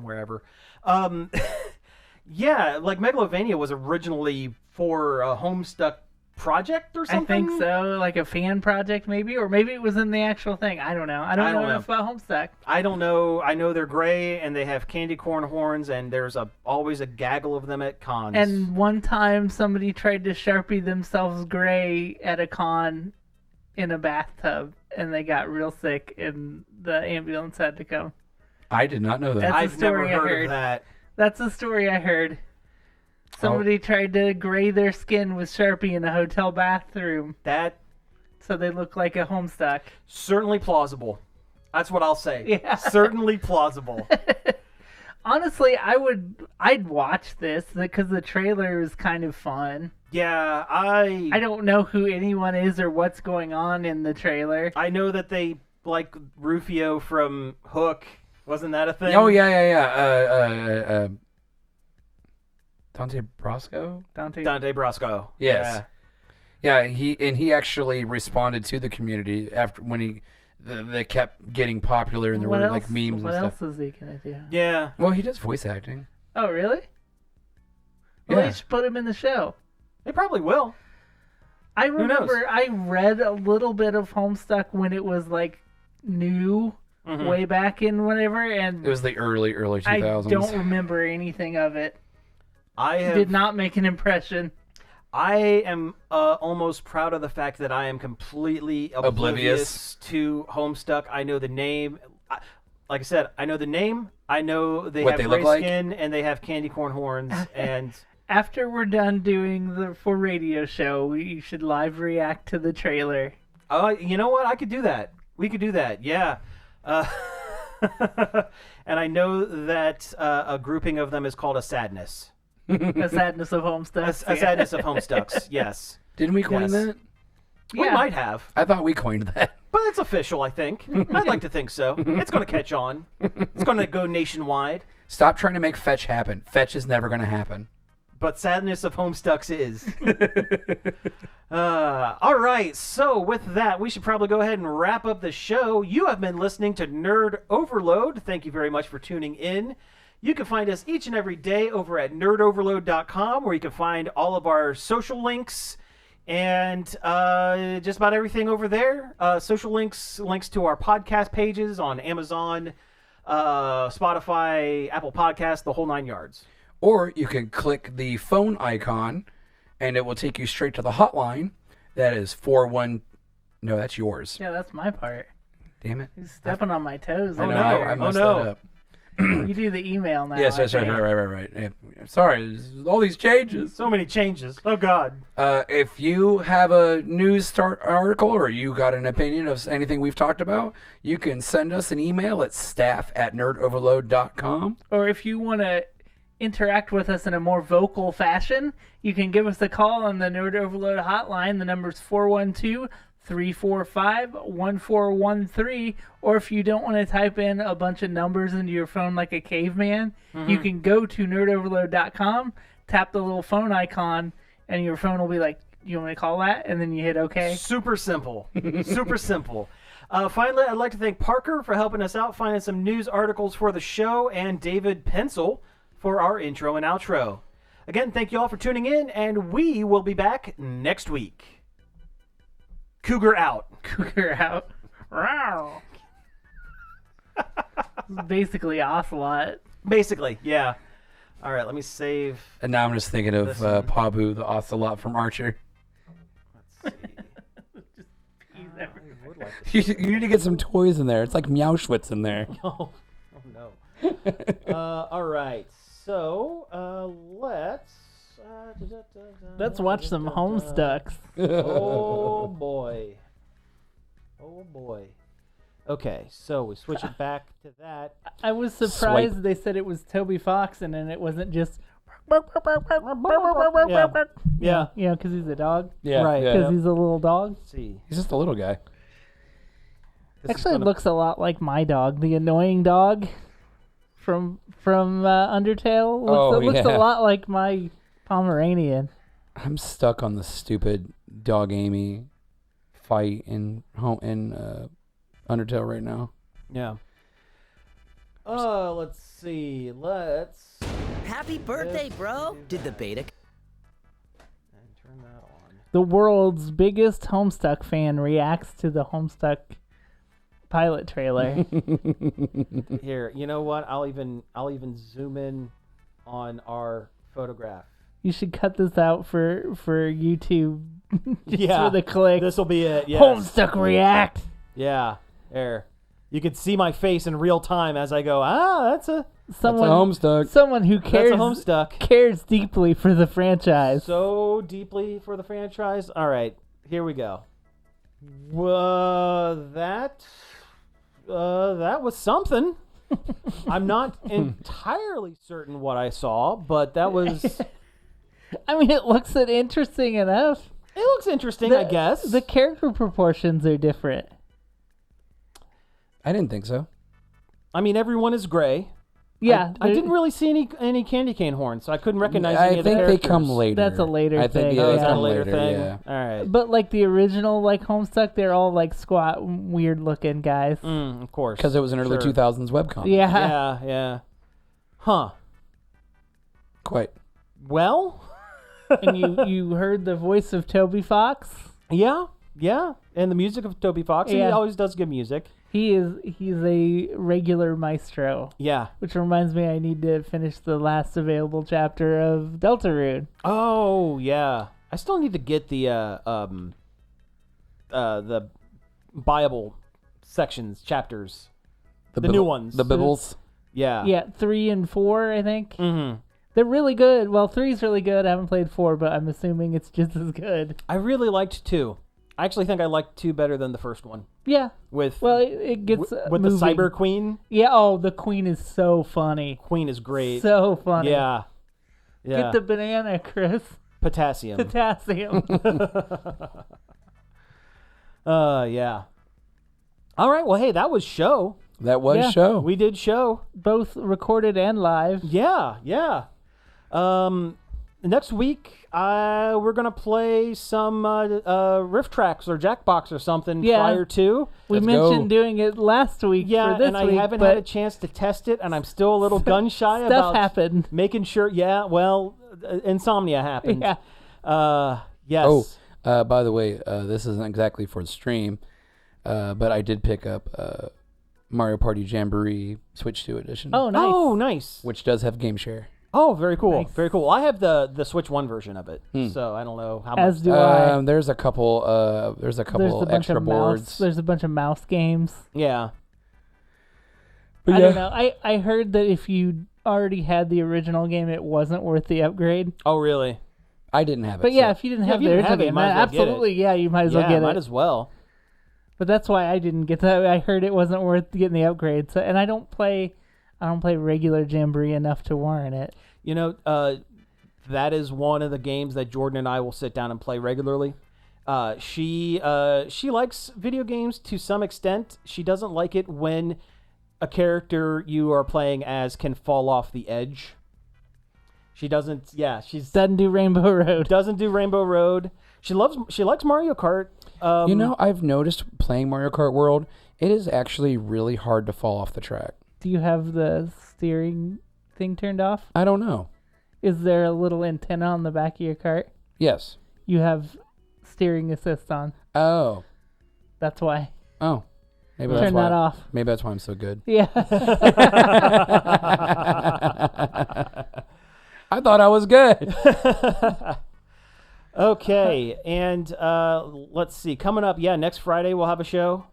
wherever. Yeah, like Megalovania was originally for a Homestuck project or something. I think so, like a fan project maybe, or maybe it was in the actual thing. I don't know. I don't know enough about Homestuck. I don't know. I know they're gray and they have candy corn horns, and there's always a gaggle of them at cons. And one time somebody tried to Sharpie themselves gray at a con in a bathtub, and they got real sick, and the ambulance had to come. I did not know that. That's a I've never story I heard heard. of that. That's a story I heard. Somebody tried to gray their skin with Sharpie in a hotel bathroom, That so they look like a Homestuck. certainly plausible. That's what I'll say. Yeah. Certainly plausible. Honestly, I'd watch this because the trailer is kind of fun. Yeah, I don't know who anyone is or what's going on in the trailer. I know that they like Rufio from Hook. Wasn't that a thing? Oh yeah. Dante Brasco. Dante Brasco. Yes. Yeah, he actually responded to the community after when they kept getting popular and there were like memes What and else stuff. is he gonna do? Yeah. Well, he does voice acting. Oh, really? Well, Yeah. they should put him in the show. They probably will. I knows? remember I read a little bit of Homestuck when it was like new, Mhm. way back in whatever, and It was the early I 2000s. don't remember anything of it. I Did not make an impression. I am almost proud of the fact that I am completely oblivious to Homestuck. I know the name. Like I said, I know the name. I know they What have they gray look like? skin and they have candy corn horns. And After we're done doing the for radio show, you should live react to the trailer. you know what? I could do that. We could do that. Yeah. And I know that a grouping of them is called a sadness. A sadness of Homestuck. A sadness of Homestucks. Yes. Didn't we coin Yes. that? We Yeah. might have. I thought we coined that. But it's official, I think. I'd like to think so. It's going to catch on. It's going to go nationwide. Stop trying to make fetch happen. Fetch is never going to happen. But sadness of Homestucks is. All right. So with that, we should probably go ahead and wrap up the show. You have been listening to Nerd Overload. Thank you very much for tuning in. You can find us each and every day over at nerdoverload.com, where you can find all of our social links and just about everything over there. Social links to our podcast pages on Amazon, Spotify, Apple Podcasts, the whole 9 yards. Or you can click the phone icon, and it will take you straight to the hotline. That is 41. No, that's yours. Yeah, that's my part. Damn it. He's stepping on my toes. I over know. here. I messed no. that up. You do the email now. Yes, I right. think. Yeah, sorry, there's all these changes. So many changes. Oh, God. If you have a news article or you got an opinion of anything we've talked about, you can send us an email at staff@nerdoverload.com. Or if you want to interact with us in a more vocal fashion, you can give us a call on the Nerd Overload hotline. The number's 412-345-1413. Or if you don't want to type in a bunch of numbers into your phone like a caveman, you can go to nerdoverload.com, tap the little phone icon, and your phone will be like, you want me to call that? And then you hit OK. Super simple. Super simple. Finally, I'd like to thank Parker for helping us out, finding some news articles for the show, and David Pencil for our intro and outro. Again, thank you all for tuning in, and we will be back next week. Cougar out. Cougar out. Rawr. Basically Ocelot. Basically, yeah. All right, let me save. And now I'm just thinking of This one. Pabu, the ocelot from Archer. Let's see. I would like to You need to get some toys in there. It's like Meowschwitz in there. Oh no. All right. So Let's watch some Homestucks. Oh boy. Oh boy. Okay, so we switch it back to that. I was surprised they said it was Toby Fox and then it wasn't just. Yeah. Yeah, because he's a dog. Yeah, Right. yeah. Because he's a little dog. Let's see. He's just a little guy. This is Actually, it gonna- looks a lot like my dog, the annoying dog from Undertale. Oh, It looks yeah. a lot like my Pomeranian. I'm stuck on the stupid Dog Amy fight in Undertale right now. Yeah. Let's see. Happy birthday, bro! Did the beta And turn that on. The world's biggest Homestuck fan reacts to the Homestuck pilot trailer. Here, you know what? I'll even zoom in on our photograph. You should cut this out for YouTube. Just Yeah, for the click. This will be it. Yes. Homestuck react. Yeah. There. You could see my face in real time as I go. That's a Someone, Homestuck. someone who cares Homestuck. cares deeply for the franchise. So deeply for the franchise. All right, here we go. That was something. I'm not entirely certain what I saw, but that was. It I mean, it looks interesting enough. looks interesting, I guess. The character proportions are different. I didn't think so. I mean, everyone is gray. Yeah, I didn't really see any candy cane horns, so I couldn't recognize I any of the think they characters. come later. That's a later I think, thing. Yeah, Oh, they is that a come later thing? Yeah. All right. But like the original, like Homestuck, they're all like squat, weird looking guys. Of course. Because it was an early Sure. 2000s webcomic. Yeah. Yeah. Huh. Quite. Well. And you heard the voice of Toby Fox. Yeah. And the music of Toby Fox. He Yeah. always does good music. He's a regular maestro. Yeah. Which reminds me, I need to finish the last available chapter of Deltarune. Oh yeah. I still need to get the Bible sections, chapters. The new ones. The Bibbles. Yeah. Yeah, 3 and 4, I think. Mm-hmm. They're really good. Well, 3's really good. I haven't played 4, but I'm assuming it's just as good. I really liked 2. I actually think I liked 2 better than the first one. Yeah. With Well, it gets with the moving. Cyber Queen. Yeah. Oh, the Queen is so funny. Queen is great. So funny. Yeah. Get the banana, Chris. potassium. Potassium. Yeah. All right. Well, hey, that was show. That was Yeah. show. We did show. Both recorded and live. Yeah. Next week, we're gonna play some riff tracks or Jackbox or something Yeah. prior to. We Let's mentioned go. doing it last week Yeah, for this and I week, haven't but had a chance to test it, and I'm still a little gun shy stuff about happened. making sure. Yeah, well, insomnia happened. Yeah. Yes. Oh, by the way, this isn't exactly for the stream, but I did pick up Mario Party Jamboree Switch 2 edition. Oh, nice. Oh, nice. Which does have game share. Oh, very cool. Nice. Very cool. I have the Switch 1 version of it, so I don't know how As much. do I. There's a couple. There's a There's couple a bunch extra of boards. mouse. There's a bunch of mouse games. Yeah. But I yeah. don't know. I heard that if you already had the original game, it wasn't worth the upgrade. Oh, really? I didn't have it. But yeah, so- if you didn't Yeah, have if you the didn't original have it, you game, might as well get it. absolutely, yeah, you might as well get might it. as well. But that's why I didn't get that. I heard it wasn't worth getting the upgrade. So, and I don't play regular Jamboree enough to warrant it. You know, that is one of the games that Jordan and I will sit down and play regularly. She likes video games to some extent. She doesn't like it when a character you are playing as can fall off the edge. She doesn't. Yeah, she's Doesn't do Rainbow Road. doesn't do Rainbow Road. She likes Mario Kart. You know, I've noticed playing Mario Kart World, it is actually really hard to fall off the track. Do you have the steering thing turned off? I don't know. Is there a little antenna on the back of your cart? Yes. You have steering assist on. Oh. That's why. Oh. Maybe that's Turn why. that off. Maybe that's why I'm so good. Yeah. I thought I was good. Okay, and let's see. Coming up, next Friday we'll have a show,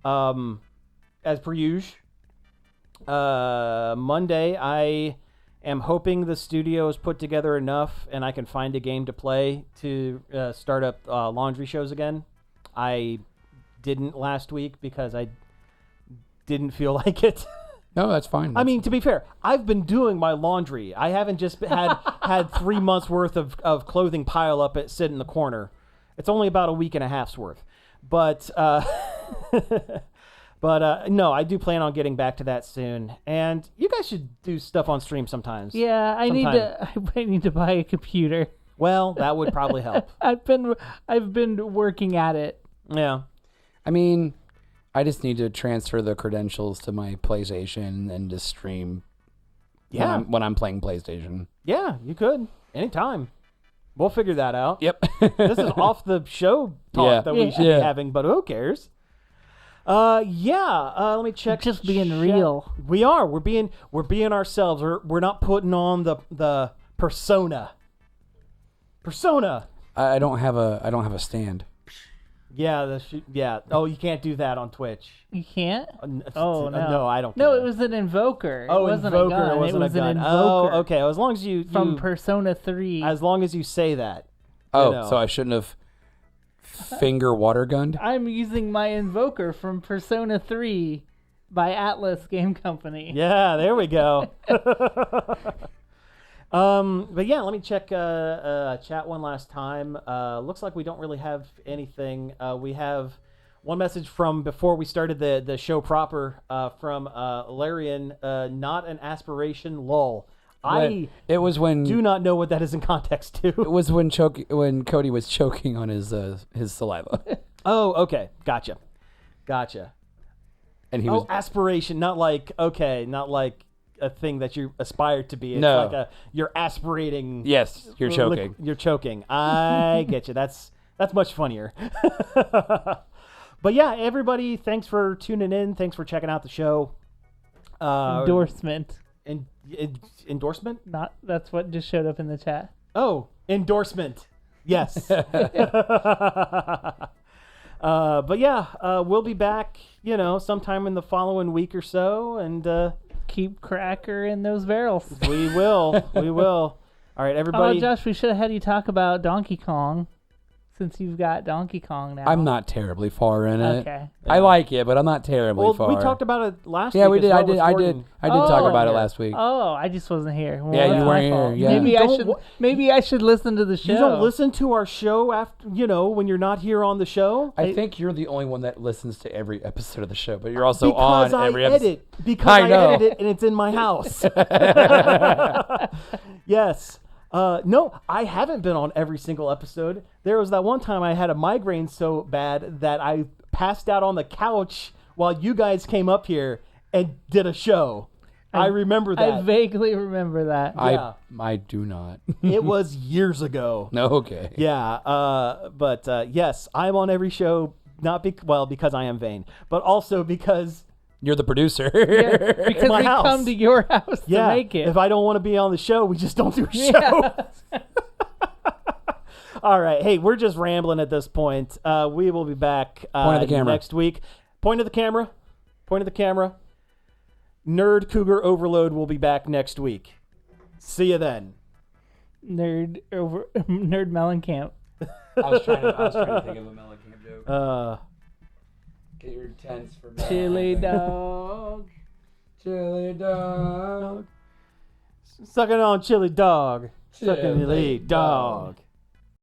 as per usual. Monday, I am hoping the studio is put together enough and I can find a game to play to start up laundry shows again. I didn't last week because I didn't feel like it. No, that's fine. I mean, to be fair, I've been doing my laundry. I haven't just had 3 months worth of clothing pile up sit in the corner. It's only about a week and a half's worth. But no, I do plan on getting back to that soon. And you guys should do stuff on stream sometimes. Yeah, I need to buy a computer. Well, that would probably help. I've been working at it. Yeah. I mean, I just need to transfer the credentials to my PlayStation and just stream. Yeah. When I'm playing PlayStation. Yeah, you could anytime. We'll figure that out. Yep. This is off the show talk that we should be having, but who cares? Let me check. Just being real. We are. We're being ourselves. We're not putting on the persona. I don't have a stand. Yeah, Oh, you can't do that on Twitch. You can't? Oh, no. No, I don't. No, care. it was an invoker. Oh, it wasn't invoker. a gun. It wasn't was a gun. an invoker. Oh, okay. As long as you from Persona 3. As long as you say that. Oh, so I shouldn't have finger water gunned? I'm using my invoker from Persona 3 by Atlas Game Company. Yeah, there we go. But yeah, let me check chat one last time. Looks like we don't really have anything. We have one message from before we started the show proper from Larian, not an aspiration, lol. It was when do not know what that is in context to. It was when Cody was choking on his saliva. Oh, okay. Gotcha. And he was aspiration, not like a thing that you aspire to be. It's no. like you're aspirating. Yes, you're choking. You're choking. I get you. That's much funnier. But yeah, everybody, thanks for tuning in. Thanks for checking out the show. Endorsement. Endorsement? That's what just showed up in the chat. Oh, endorsement. Yes. But yeah, we'll be back, sometime in the following week or so, and keep cracker in those barrels. We will. All right, everybody. Oh, Josh, we should have had you talk about Donkey Kong, since you've got Donkey Kong now. I'm not terribly far in it. Okay. I like it, but I'm not terribly far. We talked about it last week. Yeah, we did. Well I did talk about it last week. Oh, I just wasn't here. Well, yeah, you that's weren't my fault. here. Yeah. Maybe I should listen to the show. You don't listen to our show after, when you're not here on the show? I think you're the only one that listens to every episode of the show, but you're also on every episode. Because I edit it and it's in my house. Yes. No, I haven't been on every single episode. There was that one time I had a migraine so bad that I passed out on the couch while you guys came up here and did a show. I remember that. I vaguely remember that. Yeah. I do not. It was years ago. No, okay. Yeah, but yes, I'm on every show, not because I am vain, but also because... You're the producer. Yeah, because we come to your house to make it. If I don't want to be on the show, we just don't do a show. All right. Hey, we're just rambling at this point. We will be back Point of the camera. Next week. Point of the camera. Nerd Cougar Overload will be back next week. See you then. Nerd Mellencamp. I was trying to think of a Mellencamp joke. Get your tents for Chili dog. Chili dog. Sucking on chili dog. Chili Sucking chili dog.